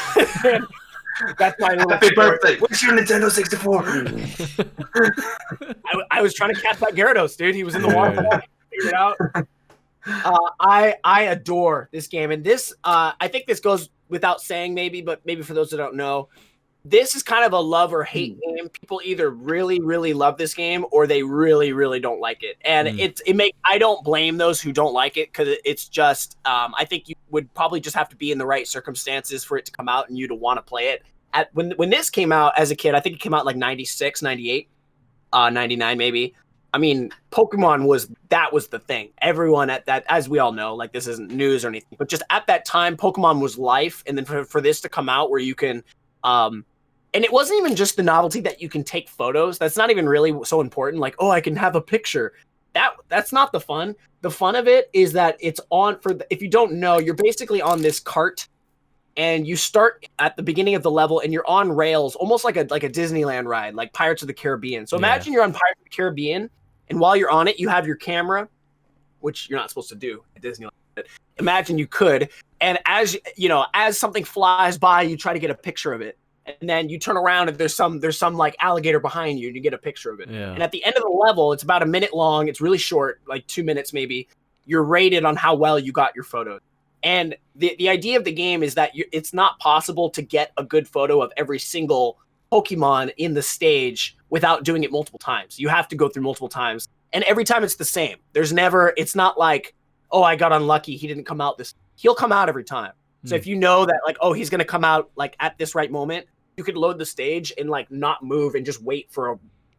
That's my little happy birthday. Where's your Nintendo 64? I was trying to catch that Gyarados, dude. He was in the waterfall. Figured it out. I adore this game, and this I think this goes without saying, but maybe for those that don't know, this is kind of a love or hate game. People either really, really love this game or they really, really don't like it. And I don't blame those who don't like it, because it's just I think you would probably just have to be in the right circumstances for it to come out and you to want to play it. When this came out as a kid, I think it came out like 96, 98, 99 maybe. I mean, Pokemon was the thing. Everyone at that, as we all know, like this isn't news or anything, but just at that time, Pokemon was life. And then for this to come out where you can, and it wasn't even just the novelty that you can take photos. That's not even really so important. Like, oh, I can have a picture. That's not the fun. The fun of it is that it's if you don't know, you're basically on this cart. And you start at the beginning of the level and you're on rails, almost like a Disneyland ride, like Pirates of the Caribbean. So imagine you're on Pirates of the Caribbean, and while you're on it, you have your camera, which you're not supposed to do at Disneyland. But imagine you could. And as something flies by, you try to get a picture of it. And then you turn around and there's some like alligator behind you and you get a picture of it. Yeah. And at the end of the level, it's about a minute long. It's really short, like 2 minutes maybe. You're rated on how well you got your photos. And the idea of the game is that it's not possible to get a good photo of every single Pokemon in the stage without doing it multiple times. You have to go through multiple times. And every time it's the same. It's not like, oh, I got unlucky, he didn't come out he'll come out every time. So if you know that like, oh, he's going to come out like at this right moment, you could load the stage and like not move and just wait for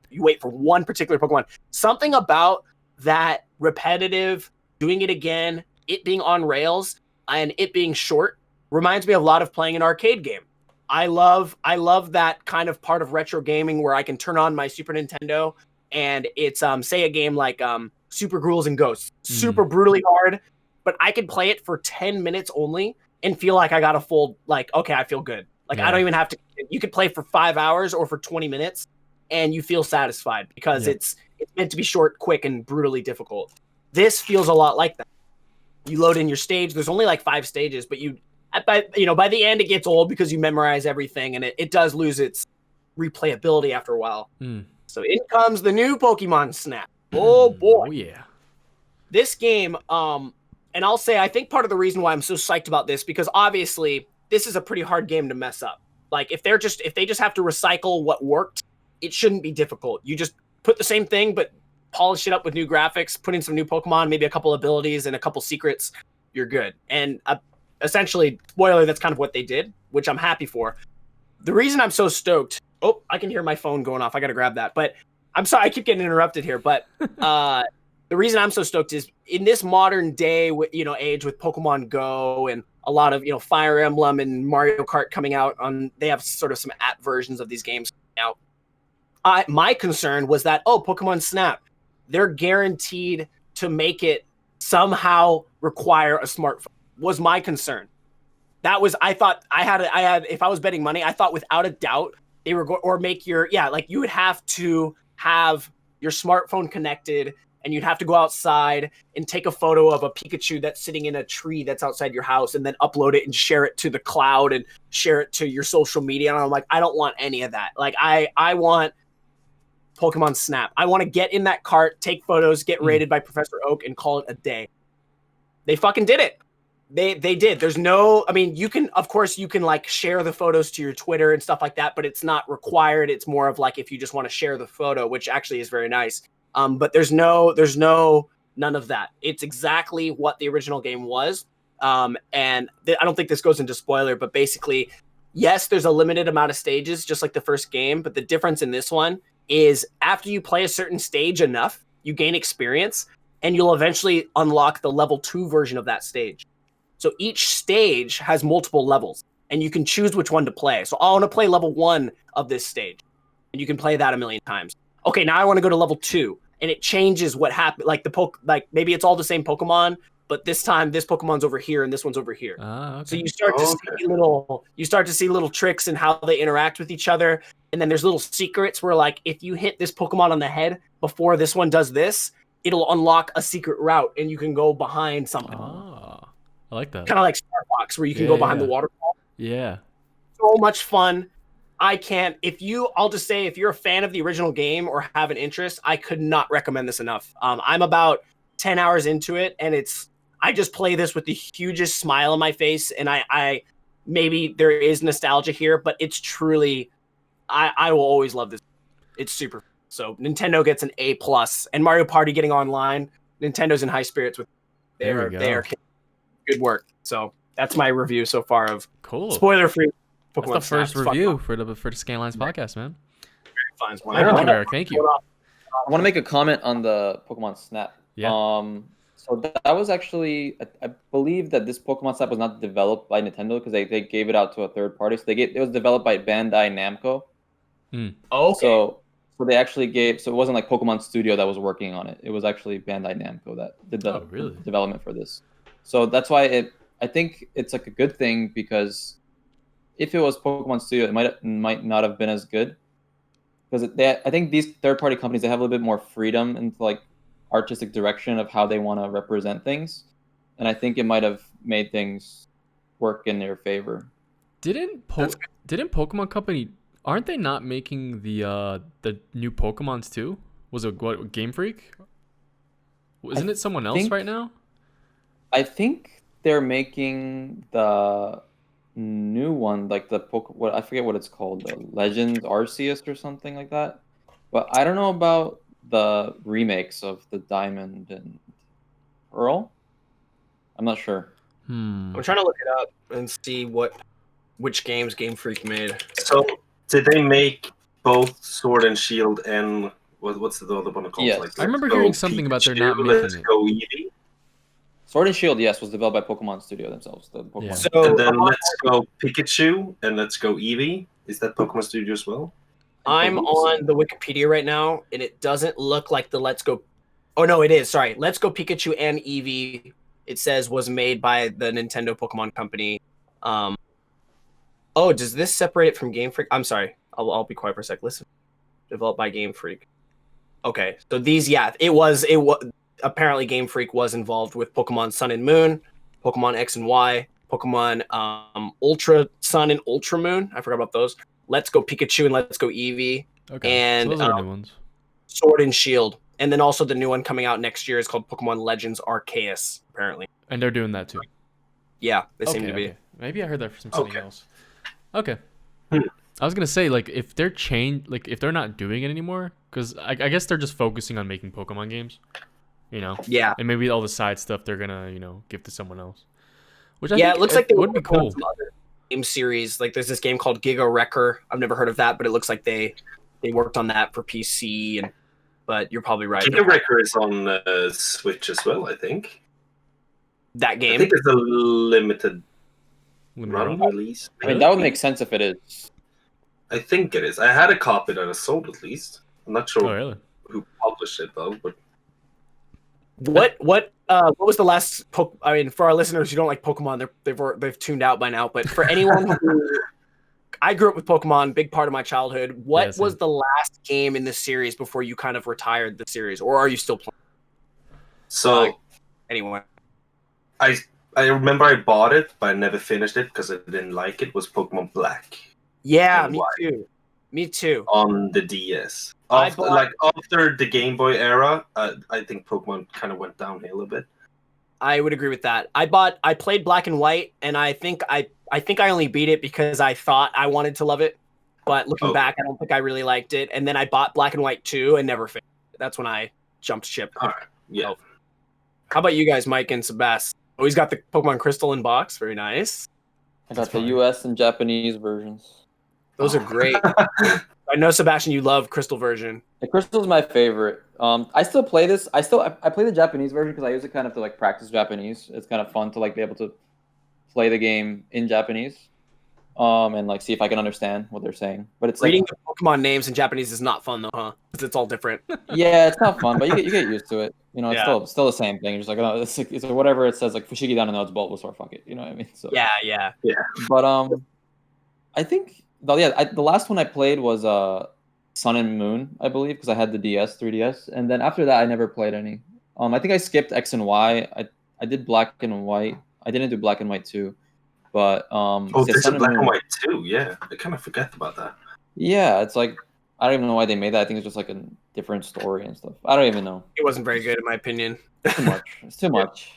one particular Pokemon. Something about that repetitive, doing it again, it being on rails, and it being short reminds me a lot of playing an arcade game. I love that kind of part of retro gaming where I can turn on my Super Nintendo and it's say a game like Super Ghouls and Ghosts, super brutally hard, but I can play it for 10 minutes only and feel like I got a full, like, okay, I feel good. Like I don't even have to. You could play for 5 hours or for 20 minutes and you feel satisfied because it's meant to be short, quick, and brutally difficult. This feels a lot like that. You load in your stage. There's only like 5 stages, but by the end it gets old because you memorize everything, and it does lose its replayability after a while. So in comes the new Pokemon Snap. Oh boy! Oh yeah! This game, and I'll say I think part of the reason why I'm so psyched about this, because obviously this is a pretty hard game to mess up. Like if they just have to recycle what worked, it shouldn't be difficult. You just put the same thing, but polish it up with new graphics, put in some new Pokemon, maybe a couple abilities and a couple secrets, you're good. And essentially, spoiler, that's kind of what they did, which I'm happy for. The reason I'm so stoked, I can hear my phone going off. I got to grab that. But I'm sorry, I keep getting interrupted here. But the reason I'm so stoked is in this modern day, age with Pokemon Go and a lot of, Fire Emblem and Mario Kart coming out they have sort of some app versions of these games out. My concern was that, Pokemon Snap, they're guaranteed to make it somehow require a smartphone, was my concern. I thought I had, if I was betting money, I thought without a doubt they were or make you would have to have your smartphone connected and you'd have to go outside and take a photo of a Pikachu that's sitting in a tree that's outside your house and then upload it and share it to the cloud and share it to your social media. And I'm like, I don't want any of that. Like I want Pokemon Snap. I want to get in that cart, take photos, get rated by Professor Oak, and call it a day. They fucking did it. They did. There's no. I mean, you can like share the photos to your Twitter and stuff like that, but it's not required. It's more of like if you just want to share the photo, which actually is very nice. But there's none of that. It's exactly what the original game was. And I don't think this goes into spoiler, but basically, yes, there's a limited amount of stages, just like the first game. But the difference in this one is after you play a certain stage enough, you gain experience, and you'll eventually unlock the level 2 version of that stage. So each stage has multiple levels, and you can choose which one to play. So I want to play level 1 of this stage, and you can play that a million times. Okay, now I want to go to level 2, and it changes what happened. Like maybe it's all the same Pokemon, but this time this Pokemon's over here and this one's over here. Okay. So you start to see little tricks in how they interact with each other, and then there's little secrets where like if you hit this Pokemon on the head before this one does this, it'll unlock a secret route, and you can go behind something. I like that. Kind of like Star Fox, where you can go behind the waterfall. Yeah. So much fun. I'll just say, if you're a fan of the original game or have an interest, I could not recommend this enough. I'm about 10 hours into it, and I just play this with the hugest smile on my face, and I maybe there is nostalgia here, but it's truly, I will always love this. It's super. So Nintendo gets an A+, and Mario Party getting online, Nintendo's in high spirits with they are good work. So that's my review so far of spoiler free Pokemon. That's the first review for the SCANLINES podcast, man. Fun. Thank you. I want to make a comment on the Pokemon Snap. Yeah. So that was actually, I believe that this Pokemon Snap was not developed by Nintendo because they gave it out to a third party. So it was developed by Bandai Namco. Okay. So they actually so it wasn't like Pokemon Studio that was working on it. It was actually Bandai Namco that did the development for this. So that's why I think it's like a good thing, because if it was Pokemon Studio, it might not have been as good, because I think these third-party companies, they have a little bit more freedom into like artistic direction of how they want to represent things, and I think it might have made things work in their favor. Didn't Pokemon Company, aren't they not making the new Pokemons too? Was it what, Game Freak? Isn't it someone else right now? I think they're making the new one, like I forget what it's called, the Legends Arceus or something like that. But I don't know about the remakes of the Diamond and Pearl. I'm not sure. I'm trying to look it up and see which games Game Freak made. So did they make both Sword and Shield and what's the other one called? Yes. Like, I remember hearing something about they're not making Let's it. Go Eevee. Sword and Shield, yes, was developed by Pokemon Studio themselves. The Pokemon. Yeah. So And then Let's Go Pikachu and Let's Go Eevee. Is that Pokemon Studio as well? I'm on the Wikipedia right now, and it doesn't look like the Let's Go. Oh no, it is. Sorry, Let's Go Pikachu and Eevee. It says was made by the Nintendo Pokemon Company. Oh, does this separate it from Game Freak? I'm sorry. I'll be quiet for a sec. Listen, developed by Game Freak. Okay, so these, it was apparently Game Freak was involved with Pokemon Sun and Moon, Pokemon X and Y, Pokemon Ultra Sun and Ultra Moon. I forgot about those. Let's Go Pikachu and Let's Go Eevee. Okay. And So those are new ones. Sword and Shield. And then also the new one coming out next year is called Pokemon Legends Arceus, apparently. And they're doing that too. Yeah, they seem to be. Okay. Maybe I heard that from something else. Okay. I was gonna say, like, if they're not doing it anymore, because I guess they're just focusing on making Pokemon games, you know. Yeah. And maybe all the side stuff they're gonna, give to someone else. Which it looks like they would be cool. Some other game series. Like there's this game called Giga Wrecker. I've never heard of that, but it looks like they worked on that for PC. But you're probably right. Giga Wrecker is on Switch as well, I think. That game. I think it's a limited run release. I mean, that would make sense if it is. I think it is. I had a copy that I sold at least. I'm not sure really? who published it though. But what was the last? I mean, for our listeners who don't like Pokemon, they've tuned out by now. But for anyone who, I grew up with Pokemon, big part of my childhood. What was the last game in the series before you kind of retired the series, or are you still playing? So anyway, I remember I bought it, but I never finished it because I didn't like it. Was Pokemon Black? Yeah, me too. Me too. On the DS. After the Game Boy era, I think Pokemon kind of went downhill a bit. I would agree with that. I played Black and White, and I think I only beat it because I thought I wanted to love it. But looking back, I don't think I really liked it. And then I bought Black and White 2 and never finished it. That's when I jumped ship. All right. Yeah. So, how about you guys, Mike and Sebastian? Oh, he's got the Pokemon Crystal in box. Very nice. I got the US and Japanese versions. Those are great. I know, Sebastian, you love Crystal version. The Crystal's my favorite. I still play this. I play the Japanese version because I use it kind of to like practice Japanese. It's kind of fun to like be able to play the game in Japanese, and like see if I can understand what they're saying. But it's Reading like, the Pokemon names in Japanese is not fun though, huh? Because it's all different. yeah, it's not fun, but you get used to it. You know, it's Yeah. still the same thing. You're just like, oh, it's whatever it says. Like Fushigi down, no, it's Bulbasaur. Fuck it. You know what I mean? So Yeah. But I think the last one I played was Sun and Moon, I believe, because I had the 3DS, and then after that I never played any. I think I skipped X and Y. I did Black and White. I didn't do Black and White 2, but There's a Black and Moon, White too. Yeah, I kind of forgot about that. yeah, it's like I don't even know why they made that. I think it's just like a different story and stuff. I don't even know. It wasn't very good in my opinion. Too much. It's too much.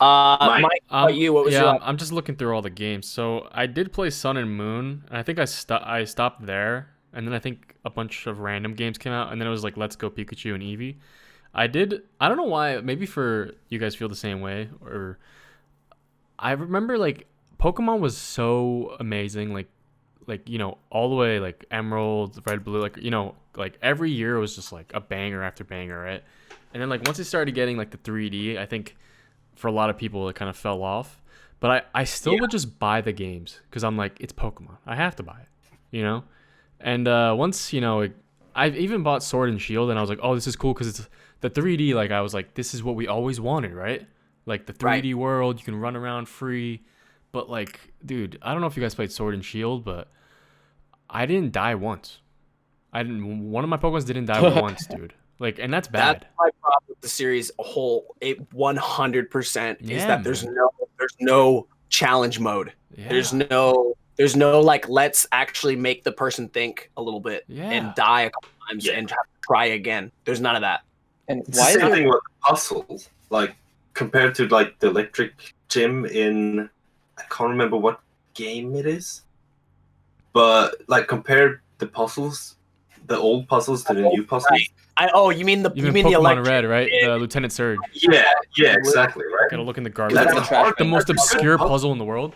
Mike, how about you? What was yeah, your I'm just looking through all the games. So I did play Sun and Moon, and I think I stopped there, and then I think a bunch of random games came out, and then it was like Let's Go Pikachu and Eevee. I don't know why, maybe for you guys feel the same way, or I remember like Pokemon was so amazing, like you know, all the way like Emerald, Red, Blue, like, you know, like every year was just like a banger after banger, right? And then like once it started getting like the 3D, I think for a lot of people it kind of fell off, but I still would just buy the games because I'm like, it's Pokemon, I have to buy it, you know. And once, you know, I even bought Sword and Shield, and I was like, oh, this is cool because it's the 3D. Like I was like, this is what we always wanted, right? Like the 3D world, you can run around free. But like, dude, I don't know if you guys played Sword and Shield, but I didn't die once. One of my Pokemon didn't die once, dude. Like, and that's bad. That's my problem with the series a whole. 100% is that there's no challenge mode. Yeah. There's no like, let's actually make the person think a little bit and die a couple times and have to try again. There's none of that. And It's why the is same it? thing with puzzles, like compared to like the electric gym in, I can't remember what game it is, but like compare the puzzles, the old puzzles to the new puzzles. You mean the Pokemon electric Red, right? The Lieutenant Surge. Yeah, exactly, right. Gotta look in the garbage. That's the trash The bin. most obscure puzzle in the world.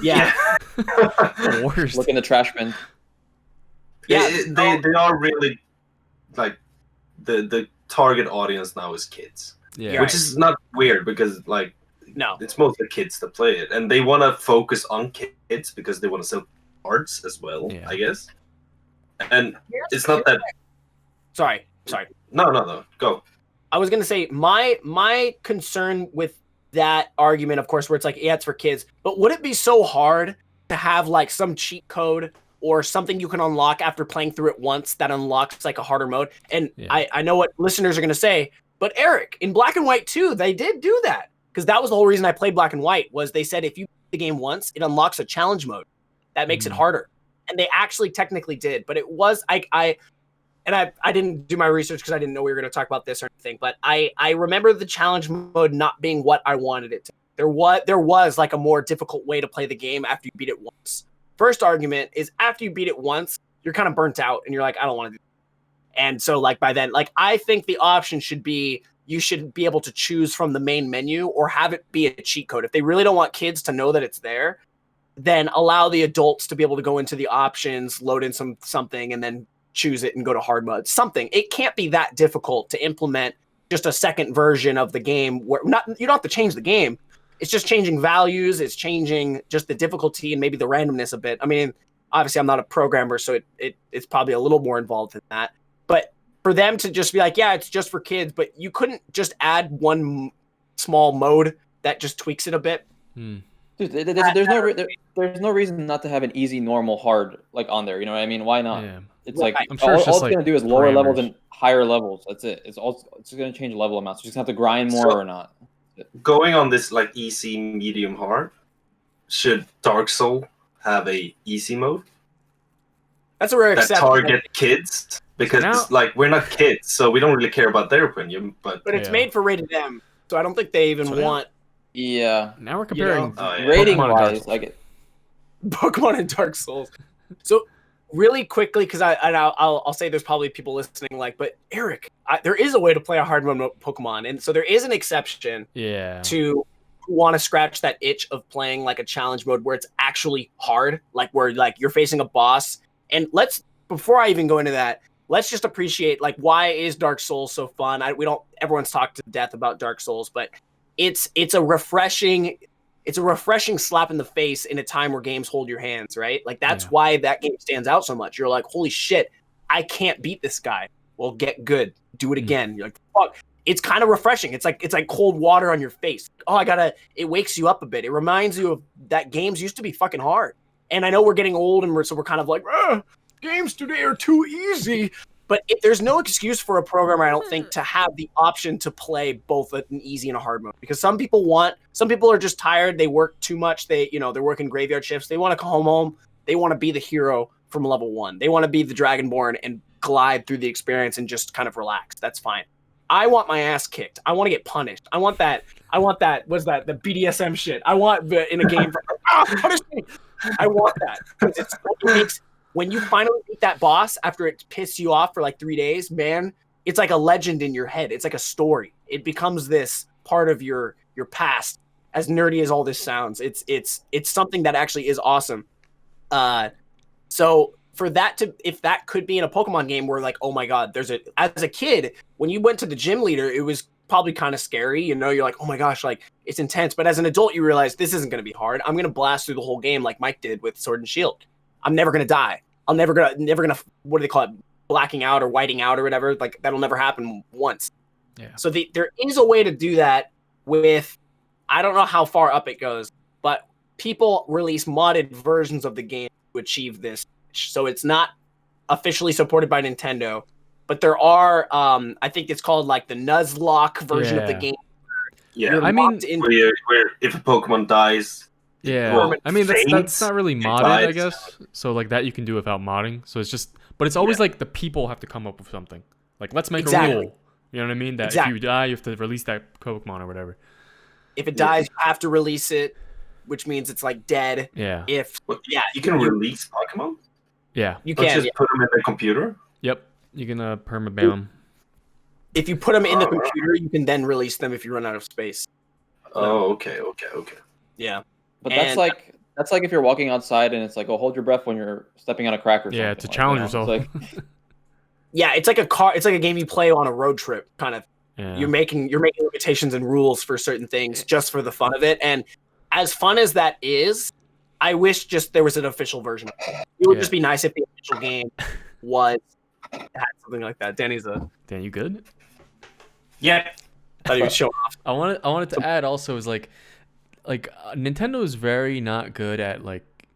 Yeah. The worst. Look in the trash bin. Yeah, They are really like the target audience now is kids, Yeah. which is not weird because like No. it's mostly kids that play it, and they want to focus on kids because they want to sell cards as well, Yeah. I guess. And it's not that. Sorry. No, go. I was gonna say my concern with that argument, of course, where it's like, yeah, it's for kids, but would it be so hard to have like some cheat code or something you can unlock after playing through it once that unlocks like a harder mode? And I know what listeners are gonna say, but Eric, in Black and White 2, they did do that, because that was the whole reason I played Black and White, was they said if you play the game once, it unlocks a challenge mode that makes it harder, and they actually technically did. But it was I didn't do my research because I didn't know we were going to talk about this or anything, but I remember the challenge mode not being what I wanted it to. There was like a more difficult way to play the game after you beat it once. First argument is, after you beat it once, you're kind of burnt out and you're like, I don't want to do that. And so like by then, like I think the option should be, you should be able to choose from the main menu or have it be a cheat code. If they really don't want kids to know that it's there, then allow the adults to be able to go into the options, load in something, and then choose it and go to hard mode. Something. It can't be that difficult to implement just a second version of the game where you don't have to change the game. It's just changing values. It's changing just the difficulty and maybe the randomness a bit. I mean, obviously I'm not a programmer, so it's probably a little more involved than that. But for them to just be like, yeah, it's just for kids, but you couldn't just add one small mode that just tweaks it a bit. Dude, there's no reason not to have an easy, normal, hard like on there. You know what I mean? Why not? Yeah. It's like I'm sure all it's just it's like gonna do is lower levels parameters. and higher levels. That's it. It's just gonna change level amounts. You just have to grind more or not. Going on this like easy, medium, hard, should Dark Soul have a easy mode That's a rare that exception. target kids? Because Now- like we're not kids, so we don't really care about their opinion. But But it's Yeah. made for rated M. so I don't think they even want. Yeah. Now we're comparing rating Pokemon and Dark wise, Souls. like it. Pokemon and Dark Souls. So really quickly, because I'll say there's probably people listening like, but Eric, there is a way to play a hard mode Pokemon, and so there is an exception. Yeah. To want to scratch that itch of playing like a challenge mode where it's actually hard, like where like you're facing a boss. And before I even go into that, let's just appreciate like why is Dark Souls so fun? Everyone's talked to death about Dark Souls, but it's a refreshing slap in the face in a time where games hold your hands, right? Like that's why that game stands out so much. You're like, holy shit, I can't beat this guy. Well, get good, do it again. You're like, fuck. It's kind of refreshing. It's like cold water on your face. Oh, it wakes you up a bit. It reminds you of that games used to be fucking hard. And I know we're getting old and we're kind of like, games today are too easy. But there's no excuse for a programmer, I don't think, to have the option to play both an easy and a hard mode. Because some people are just tired. They work too much. They're working graveyard shifts. They want to come home. They want to be the hero from level 1. They want to be the Dragonborn and glide through the experience and just kind of relax. That's fine. I want my ass kicked. I want to get punished. I want that. What's that? The BDSM shit. I want in a game. Punish me. I want that because it makes when you finally beat that boss after it pissed you off for like 3 days, man. It's like a legend in your head. It's like a story. It becomes this part of your past. As nerdy as all this sounds, it's something that actually is awesome. So. If that could be in a Pokemon game where like, oh my God, as a kid, when you went to the gym leader, it was probably kind of scary. You're like, oh my gosh, like it's intense. But as an adult, you realize this isn't going to be hard. I'm going to blast through the whole game like Mike did with Sword and Shield. I'm never going to die. I'm never going to, what do they call it? Blacking out or whiting out or whatever. Like that'll never happen once. Yeah. So there is a way to do that with, I don't know how far up it goes, but people release modded versions of the game to achieve this. So it's not officially supported by Nintendo, but there are, I think it's called like the Nuzlocke version of the game. Yeah, I mean, where if a Pokemon dies, I mean that's not really modded, I guess. So like that you can do without modding. So it's just, but it's always like the people have to come up with something. Like let's make a rule. You know what I mean? That if you die, you have to release that Pokemon or whatever. If it dies, you have to release it, which means it's like dead. Yeah. You can release Pokemon. Yeah, you can just put them in the computer. Yep, you can permaban them. If you put them in the computer, you can then release them if you run out of space. Oh, okay. Yeah, but that's like if you're walking outside and it's like, oh, hold your breath when you're stepping on a crack or something. Yeah, to challenge yourself. Yeah, it's like a game you play on a road trip, kind of. Yeah. You're making limitations and rules for certain things just for the fun of it, and as fun as that is. I wish just there was an official version of it. It would just be nice if the official game had something like that. Dan, you good? Yeah. Thought he was showing off. I wanted to add also is like Nintendo is very not good at like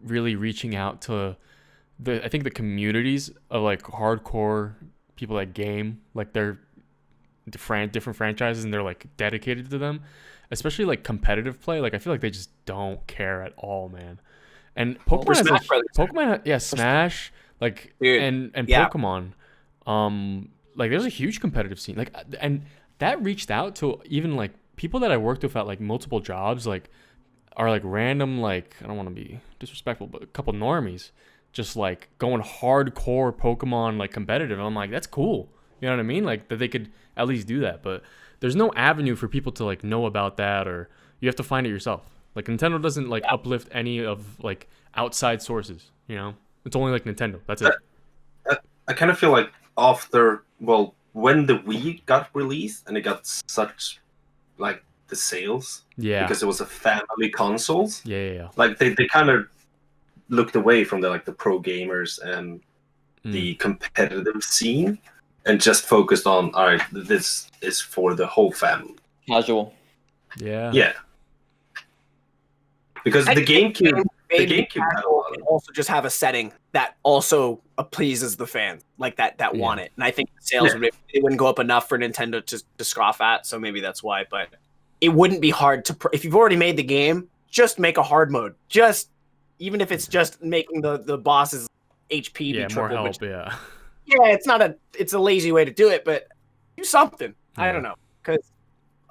really reaching out to I think the communities of like hardcore people that game, like they're different franchises and they're like dedicated to them. Especially like competitive play, like I feel like they just don't care at all, man. And Pokemon, Smash, like and Pokemon, like there's a huge competitive scene, like, and that reached out to even like people that I worked with at like multiple jobs, like are like random, like I don't want to be disrespectful, but a couple normies just like going hardcore Pokemon like competitive. And I'm like, that's cool, you know what I mean? Like that they could at least do that, but. There's no avenue for people to like know about that, or you have to find it yourself. Like Nintendo doesn't like uplift any of like outside sources, you know? It's only like Nintendo. That's it. I kind of feel like when the Wii got released and it got such like the sales, because it was a family consoles. Yeah. Like they kind of looked away from the pro gamers and the competitive scene. And just focused on, all right, this is for the whole family. Casual. Yeah. Yeah. Because the GameCube can also just have a setting that also pleases the fans, like that want it. And I think the sales wouldn't go up enough for Nintendo to scoff at, so maybe that's why. But it wouldn't be hard to if you've already made the game, just make a hard mode. Even if it's just making the bosses HP be triple. More help, Yeah, it's a lazy way to do it, but do something. I don't know, because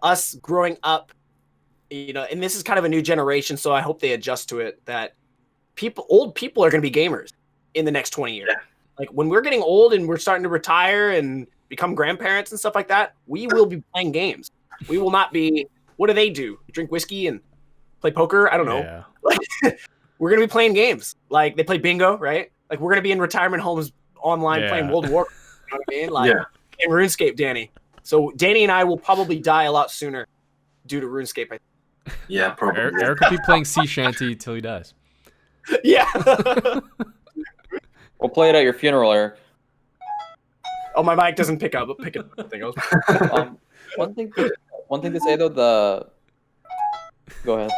us growing up, and this is kind of a new generation, so I hope they adjust to it, that old people are going to be gamers in the next 20 years. Yeah. Like when we're getting old and we're starting to retire and become grandparents and stuff like that, we will be playing games. We will not be, what do they do? Drink whiskey and play poker? I don't know. Yeah. Like, we're going to be playing games. Like they play bingo, right? Like we're going to be in retirement homes online playing World War. You know what I mean? Like in RuneScape, Danny. So Danny and I will probably die a lot sooner due to RuneScape. Yeah, probably. Eric could be playing sea shanty till he dies. Yeah. We'll play it at your funeral, Eric. Oh, my mic doesn't pick up. Pick it. One thing to say though, go ahead.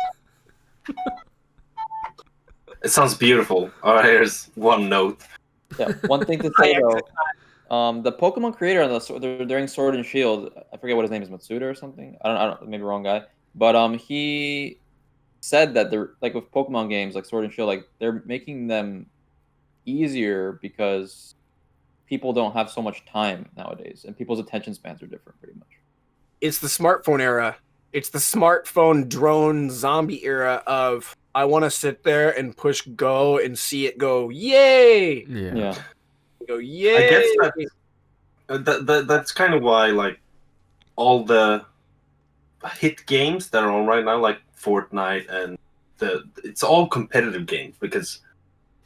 It sounds beautiful. All right, here's one note. Yeah, one thing to say though, the Pokemon creator on during Sword and Shield, I forget what his name is, Matsuda or something. I don't, maybe wrong guy. But he said that they're like with Pokemon games like Sword and Shield, like they're making them easier because people don't have so much time nowadays, and people's attention spans are different, pretty much. It's the smartphone era. It's the smartphone drone zombie era of I want to sit there and push go and see it go, yay! Yeah. Go, yay! I guess that's kind of why like all the hit games that are on right now, like Fortnite, and it's all competitive games because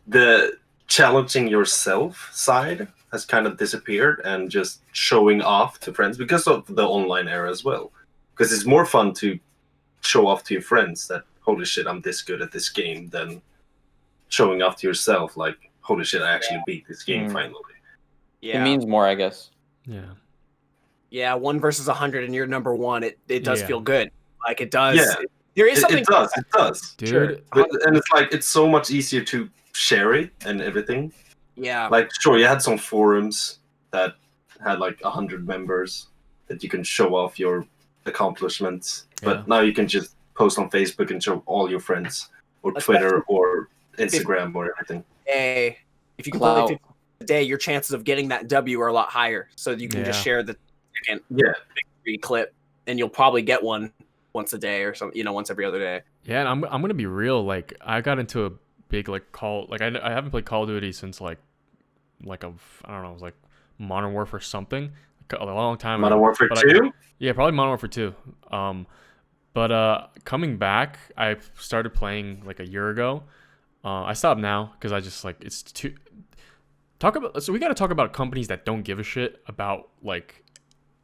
the challenging yourself side has kind of disappeared and just showing off to friends because of the online era as well. Because it's more fun to show off to your friends that holy shit, I'm this good at this game than showing off to yourself like holy shit, I actually beat this game finally. Yeah. It means more, I guess. Yeah. Yeah, 1 versus 100 and you're number one. It does feel good. Like it does. Yeah. There is something. It does. Dude. Sure. And it's like it's so much easier to share it and everything. Yeah. Like sure, you had some forums that had like 100 members that you can show off your accomplishments, but now you can just post on Facebook and show all your friends, or Twitter, or Instagram, or everything. Hey, if you can play 50 a day, your chances of getting that W are a lot higher. So you can just share the second victory clip, and you'll probably get one once a day or something. Once every other day. Yeah, and I'm gonna be real. Like I got into a big I haven't played Call of Duty since I don't know, it was like Modern Warfare something, a long time Modern ago. Warfare 2? Yeah, probably Modern Warfare 2. But coming back, I started playing like a year ago. I stopped now because I just like it's too. So we got to talk about companies that don't give a shit about like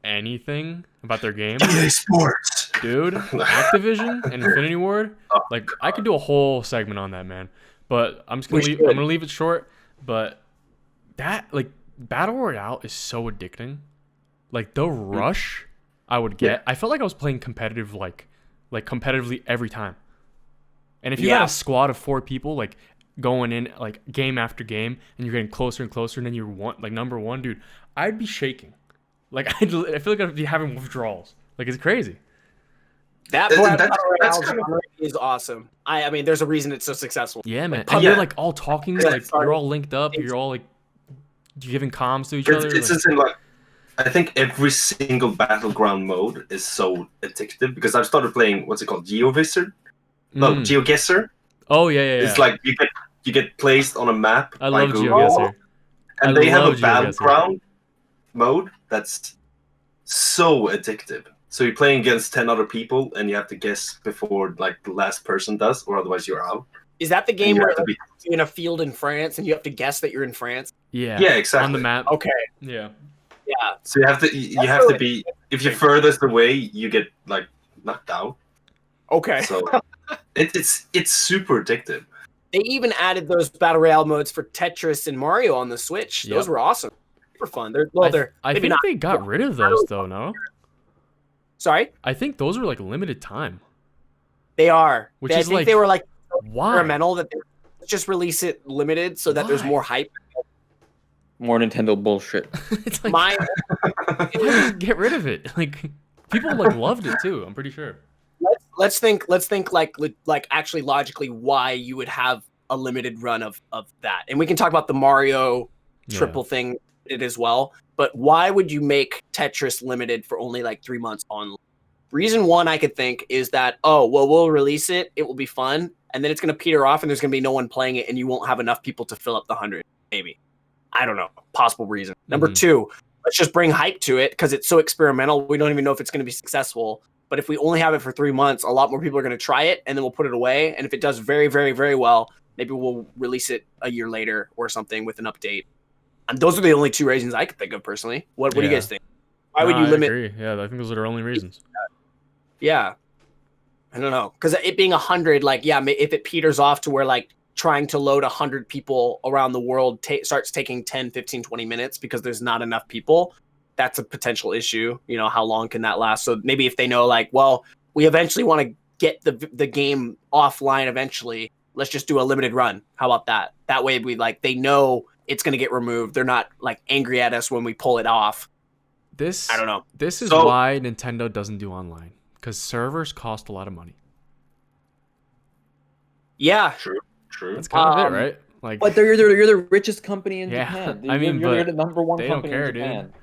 anything about their game. EA Sports, dude. Activision and Infinity Ward. Like I could do a whole segment on that, man. But I'm just gonna I'm gonna leave it short. But that like Battle Royale is so addicting. Like the rush I would get. I felt like I was playing competitive like competitively every time. And if you got a squad of 4 people like going in like game after game and you're getting closer and closer and then you're number 1, dude, I'd be shaking. Like I feel like I'd be having withdrawals. Like it's crazy. That's is awesome. I mean, there's a reason it's so successful. Yeah, man. And you're like all talking, like you're all linked up. You're all like giving comms to each other. It's just like I think every single battleground mode is so addictive because I've started playing what's it called, GeoVisor? No, GeoGuessr. Oh yeah. It's like you get placed on a map. I love GeoGuessr. And they have a battleground mode that's so addictive. So you're playing against 10 other people, and you have to guess before like the last person does, or otherwise you're out. Is that the game where you're in a field in France and you have to guess that you're in France? Yeah. Yeah, exactly. On the map. Okay. Yeah. Yeah. So you have to be if you're furthest away, you get like knocked out. Okay. So it's super addictive. They even added those battle royale modes for Tetris and Mario on the Switch. Those were awesome. Super fun. I think they got rid of those though, no? Sorry? I think those were like limited time. They are. Which I is think like, they were like why? experimental that they just release it limited so that there's more hype. More Nintendo bullshit. It's like get rid of it. Like people like loved it too, I'm pretty sure. Let's think like actually logically why you would have a limited run of that. And we can talk about the Mario triple thing as well. But why would you make Tetris limited for only like 3 months on Reason one I could think is that, we'll release it. It will be fun. And then it's going to peter off and there's going to be no one playing it and you won't have enough people to fill up the 100. Maybe. I don't know. Possible reason. Number two, let's just bring hype to it because it's so experimental. We don't even know if it's going to be successful. But if we only have it for 3 months, a lot more people are going to try it and then we'll put it away. And if it does very, very, very well, maybe we'll release it a year later or something with an update. And those are the only two reasons I could think of personally. What do you guys think? Why would you limit? I agree. Yeah, I think those are the only reasons. Yeah. I don't know. Because it being 100, if it peters off to where trying to load 100 people around the world starts taking 10, 15, 20 minutes because there's not enough people, that's a potential issue. You know, how long can that last? So maybe if they know we eventually want to get the game offline eventually, let's just do a limited run. How about that? That way they know it's going to get removed. They're not angry at us when we pull it off. I don't know. This is why Nintendo doesn't do online. Because servers cost a lot of money. Yeah. True. That's kind of it, right? But you're the richest company in Japan. I mean, you're the number one they company don't care, in Japan. dude.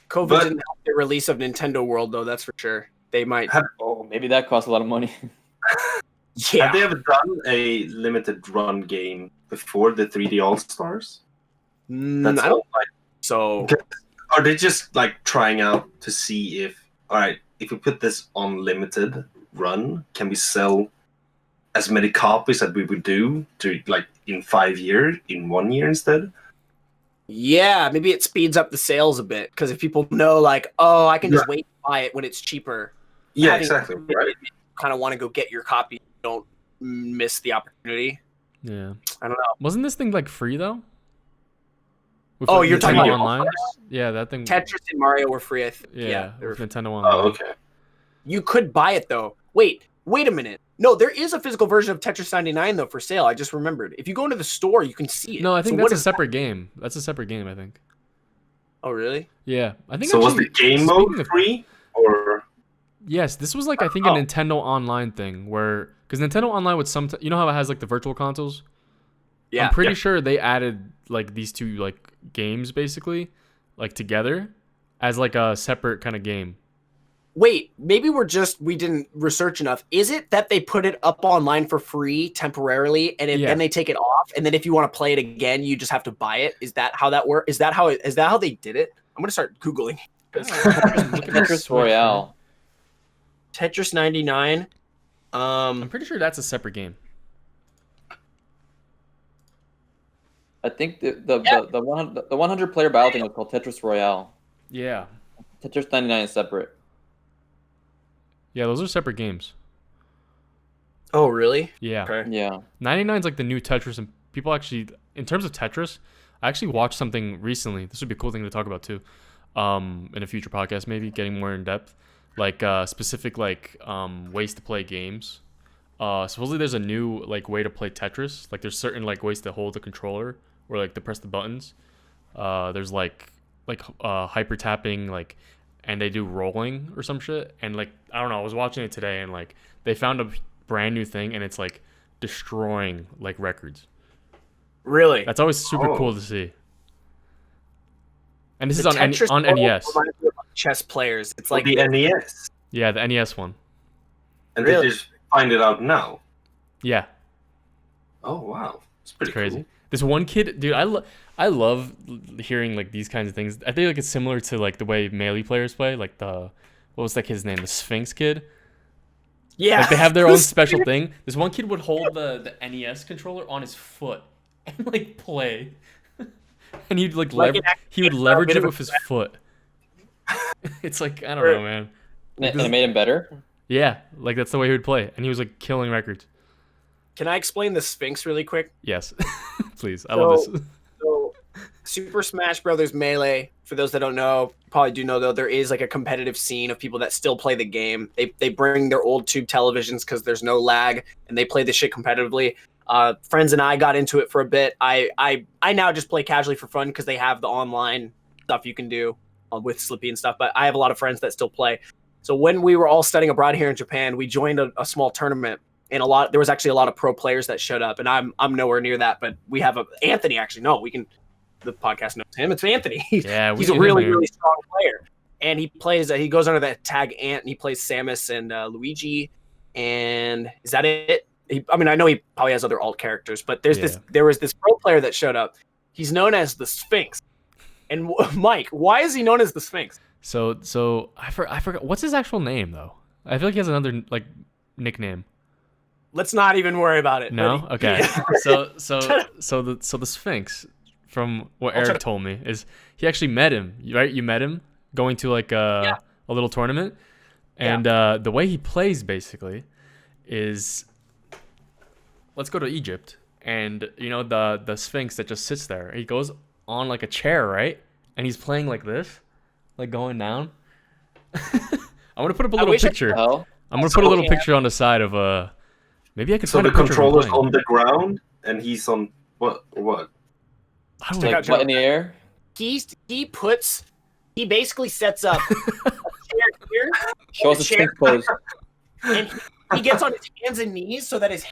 COVID didn't help the release of Nintendo World, though. That's for sure. They might. Maybe that costs a lot of money. Yeah. Have they ever done a limited run game before the 3D All Stars? I don't so. Are they just trying out to see if we put this on limited run, can we sell as many copies as we would do to in 5 years, in 1 year instead? Yeah, maybe it speeds up the sales a bit because if people know I can just wait to buy it when it's cheaper. Yeah, exactly. Right. Kind of want to go get your copy. Don't miss the opportunity. Yeah. I don't know. Wasn't this thing free though? You're talking about online? Yeah, that thing. Tetris and Mario were free. Yeah, they were Nintendo Online. Oh, okay. You could buy it though. Wait a minute. No, there is a physical version of Tetris 99 though for sale. I just remembered. If you go into the store, you can see it. No, I think that's a separate game. That's a separate game, I think. Oh, really? Yeah, I think. So was the game mode free or? Yes, this was I think a Nintendo Online thing because Nintendo Online would you know how it has the virtual consoles. Yeah, I'm pretty sure they added these two games basically together as a separate kind of game. Wait, maybe we didn't research enough. Is it that they put it up online for free temporarily and then they take it off and then if you want to play it again, you just have to buy it? Is that how that works? Is that how they did it? I'm going to start Googling. Tetris Royale. Tetris 99. I'm pretty sure that's a separate game. I think the 100 player battle thing was called Tetris Royale. Yeah. Tetris 99 is separate. Yeah, those are separate games. Oh, really? Yeah. Okay. Yeah. 99 is the new Tetris, and people actually, in terms of Tetris, I actually watched something recently. This would be a cool thing to talk about too, in a future podcast, maybe getting more in depth, specific ways to play games. Supposedly there's a new way to play Tetris. There's certain ways to hold the controller or to press the buttons. There's hyper tapping and they do rolling or some shit. And I don't know, I was watching it today and they found a brand new thing and it's destroying records. Really? That's always super cool to see. And this is on NES. Chess players. It's the NES. Yeah, the NES one. And they just find it out now. Yeah. Oh wow, it's pretty crazy. Cool. This one kid, dude, I love hearing these kinds of things. I think it's similar to the way Melee players play. What was his name? The Sphinx kid. Yeah. They have their own special thing. This one kid would hold the NES controller on his foot and play, and he'd he would leverage it with his foot. It's I don't know, man. And it made him better. Yeah, that's the way he would play, and he was killing records. Can I explain the Sphinx really quick? Yes, please. I love this. So, Super Smash Brothers Melee, for those that don't know, probably do know though, there is a competitive scene of people that still play the game. They bring their old tube televisions because there's no lag, and they play the shit competitively. Friends and I got into it for a bit. I now just play casually for fun because they have the online stuff you can do with Slippy and stuff, but I have a lot of friends that still play. So when we were all studying abroad here in Japan, we joined a small tournament. And there was actually a lot of pro players that showed up, and I'm nowhere near that. But we have Anthony. Actually, no, the podcast knows him. It's Anthony. He's a really strong player. and he plays. He goes under that tag Ant, and he plays Samus and Luigi. And is that it? I know he probably has other alt characters, but there was this pro player that showed up. He's known as the Sphinx. And Mike, why is he known as the Sphinx? So I forgot what's his actual name though. I feel like he has another like nickname. Let's not even worry about it. No, okay. So the Sphinx, from what Eric told me, is he actually met him. Right, you met him going to like a little tournament, and the way he plays basically is, let's go to Egypt, and you know the Sphinx that just sits there. He goes on like a chair, right, and he's playing like this, like going down. I'm gonna put up a little picture. I'm gonna put a little picture on the side of maybe I could find a picture. So the controller's on the ground and he's on what? I don't like what in the air. He basically sets up a chair here. Show us a chair pose. And he gets on his hands and knees so that his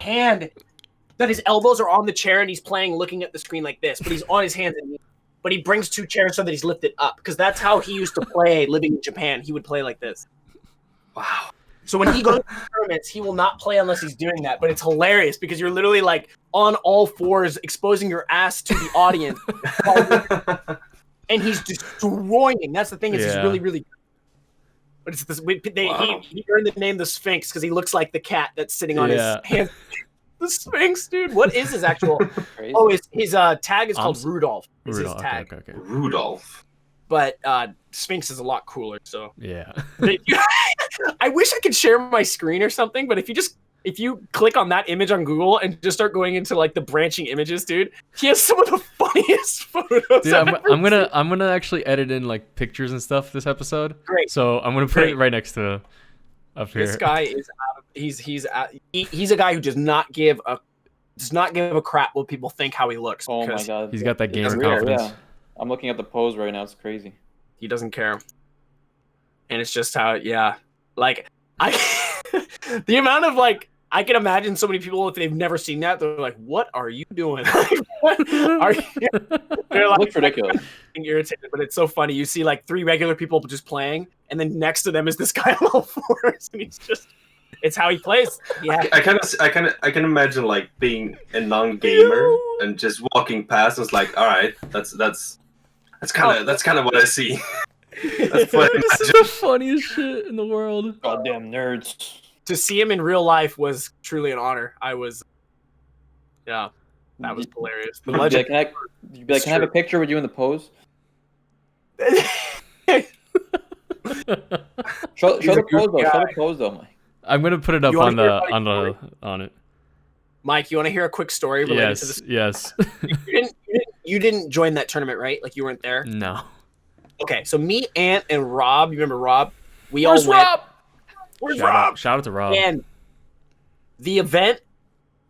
elbows are on the chair and he's playing looking at the screen like this, but he's on his hands and knees. But he brings 2 chairs so that he's lifted up, because that's how he used to play living in Japan. He would play like this. Wow. So when he goes to tournaments, he will not play unless he's doing that. But it's hilarious because you're literally like on all fours, exposing your ass to the audience. And he's destroying. That's the thing. Is he's really, really good. But it's this. He earned the name the Sphinx because he looks like the cat that's sitting on his hands. The Sphinx, dude. What is his actual? Oh, his tag is called Rudolph. Is his tag. Okay. Rudolph. But Sphinx is a lot cooler. So yeah. I wish I could share my screen or something. But if you click on that image on Google and just start going into like the branching images, dude, he has some of the funniest photos. Dude, I'm gonna actually edit in like pictures and stuff this episode. Great. So I'm gonna put it right next to up here. This guy is he's a guy who does not give a crap what people think how he looks. Oh my god. He's got that gamer confidence. Yeah. I'm looking at the pose right now. It's crazy. He doesn't care. And it's just how, like the amount of like, I can imagine so many people, if they've never seen that, they're like, what are you doing? What are you? They're like, looks ridiculous. Irritated, but it's so funny. You see like 3 regular people just playing, and then next to them is this guy on all fours, and he's just, it's how he plays. Yeah. I can imagine like being a non-gamer and just walking past and it's like, all right, that's kind of what I see. That's the funniest shit in the world. Goddamn nerds. To see him in real life was truly an honor. That was hilarious. The legend. Can I have a picture with you in the pose? show the pose though. Show the pose though, Mike. I'm gonna put it up on it. Mike, you want to hear a quick story related to this? Yes. You didn't join that tournament, right? Like you weren't there? No. Okay, so me, Ant, and Rob, you remember Rob? Where's Rob? Shout out to Rob. And the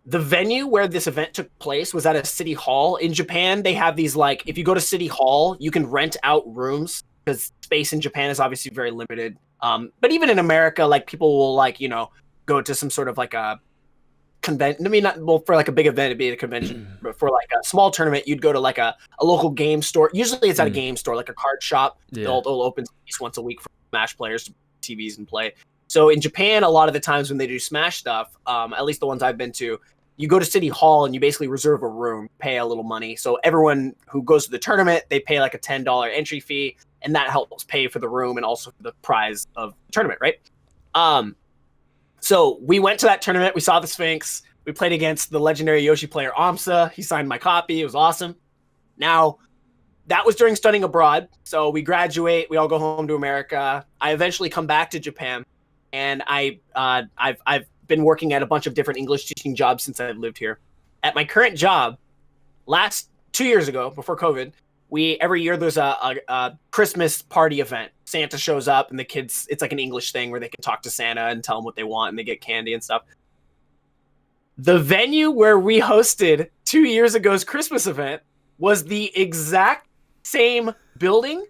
venue where this event took place was at a city hall. In Japan, they have these, like, if you go to city hall, you can rent out rooms because space in Japan is obviously very limited. But even in America, like, people will, like, you know, go to some sort of like a convention. I mean, for like a big event, it'd be a convention, but for like a small tournament, you'd go to like a local game store. Usually it's at a game store, like a card shop. Yeah. They'll open space once a week for Smash players to TVs and play. So in Japan, a lot of the times when they do Smash stuff, at least the ones I've been to, you go to City Hall and you basically reserve a room, pay a little money. So everyone who goes to the tournament, they pay like a $10 entry fee, and that helps pay for the room and also for the prize of the tournament, right? So we went to that tournament. We saw the Sphinx. We played against the legendary Yoshi player Amsa. He signed my copy. It was awesome. Now, that was during studying abroad. So we graduate. We all go home to America. I eventually come back to Japan, and I've been working at a bunch of different English teaching jobs since I've lived here. At my current job, 2 years ago, before COVID, every year there's a Christmas party event. Santa shows up and the kids, it's like an English thing where they can talk to Santa and tell him what they want and they get candy and stuff. The venue where we hosted 2 years ago's Christmas event was the exact same building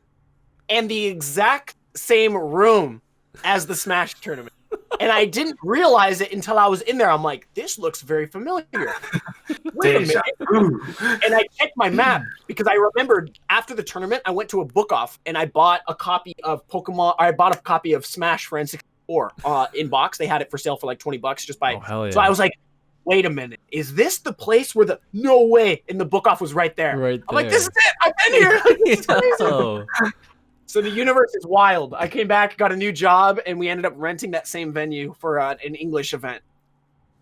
and the exact same room as the Smash tournament. And I didn't realize it until I was in there. I'm like, this looks very familiar. Wait a minute. And I checked my map because I remembered after the tournament, I went to a book off and I bought a copy of Pokemon. I bought a copy of Smash for N64 in box. They had it for sale for like $20 just by. Oh, hell yeah. So I was like, wait a minute. Is this the place where the no way? And the book off was right there. Right there. I'm like, this is it. I've been here. It's crazy. Oh. So the universe is wild. I came back, got a new job, and we ended up renting that same venue for an English event.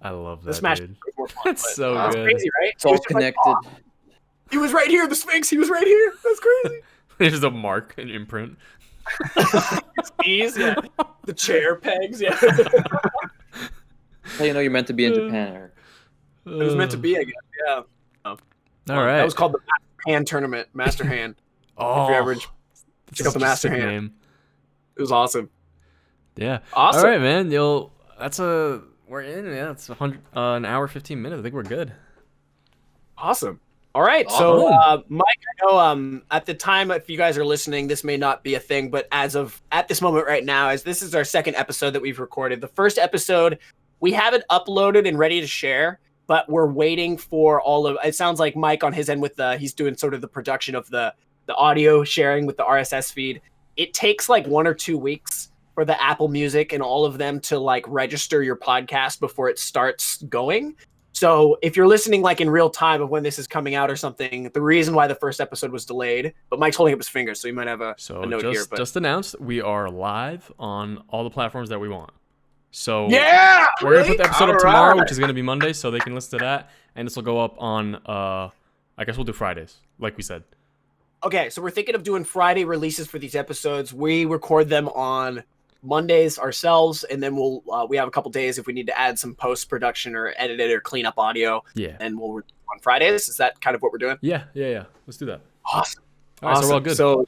I love The that, Smash dude. was more fun, That's but so it was good. crazy, right? It's all It was just like, connected. "Oh, he was right here, the Sphinx. He was right here. That's crazy. There's a mark, an imprint. Skis, yeah. The chair pegs, yeah. That's how you know you're meant to be in Japan, Eric. It was meant to be, I guess. Yeah. All right. That was called the Master Hand Tournament. Master Hand. Oh, If you ever that's check out the such a Master sick Hand. name. It was awesome. Yeah. Awesome. All right, man. We're in. Yeah, it's an hour 15 minutes. I think we're good. Awesome. All right. So, Mike, I know at the time, if you guys are listening, this may not be a thing, but at this moment right now, as this is our second episode that we've recorded, the first episode we haven't uploaded and ready to share, but we're waiting for it sounds like Mike on his end he's doing sort of the production of the audio sharing with the RSS feed. It takes like 1 or 2 weeks for the Apple Music and all of them to like register your podcast before it starts going. So if you're listening like in real time of when this is coming out or something, the reason why the first episode was delayed, but Mike's holding up his fingers, so you might have a note here. But just announced we are live on all the platforms that we want. So yeah, we're gonna put the episode up All tomorrow, right. which is gonna be Monday, so they can listen to that, and this will go up on I guess we'll do Fridays, like we said. Okay, so we're thinking of doing Friday releases for these episodes. We record them on Mondays ourselves, and then we have a couple days if we need to add some post-production or edit it or clean up audio. Yeah. And we'll record on Fridays. Is that kind of what we're doing? Yeah. Let's do that. Awesome. All right, so we're all good. So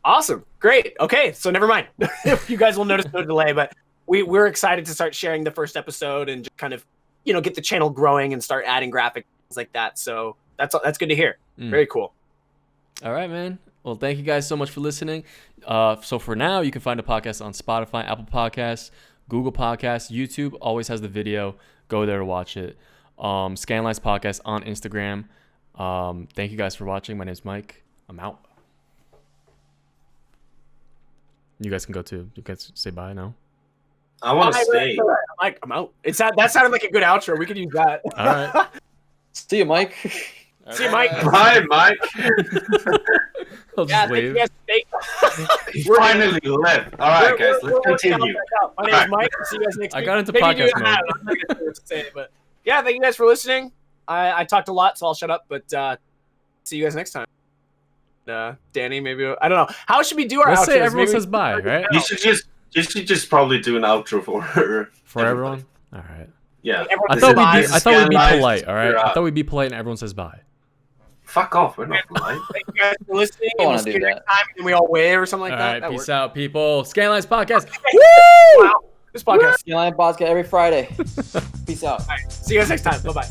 awesome. Great. Okay, so never mind. You guys will notice no delay, but we're excited to start sharing the first episode and just kind of, get the channel growing and start adding graphics, things like that. So that's good to hear. Very cool. All right, man. Well, thank you guys so much for listening. So for now, you can find the podcast on Spotify, Apple Podcasts, Google Podcasts, YouTube. Always has the video. Go there to watch it. SCANLINES Podcast on Instagram. Thank you guys for watching. My name's Mike. I'm out. You guys can go too. You guys say bye now. I want to stay. Mike, I'm out. That sounded like a good outro. We could use that. All right. See you, Mike. See you, Mike. Bye, Mike. I'll just wave. He finally left. All right, guys, let's continue. My name is Mike. See you guys next week. I got into Maybe podcast you mode. have. I'm not gonna say what to say, but yeah, thank you guys for listening. I talked a lot, so I'll shut up. But see you guys next time. Danny, maybe I don't know. How should we do our Let's outros? say everyone Maybe says bye, right? You should just probably do an outro for everyone. All right. Yeah. I thought we'd be SCANLINES, polite. All right. you're I out. thought we'd be polite and everyone says bye. Fuck off. We're not polite. Thank you guys for listening. I And wanna we'll see do you next that. time, and we all wave or something like All that. right. That Peace works. out, people. SCANLINES Podcast. Wow. This podcast. SCANLINES Podcast every Friday. Peace out. All right. See you guys next time. Bye bye.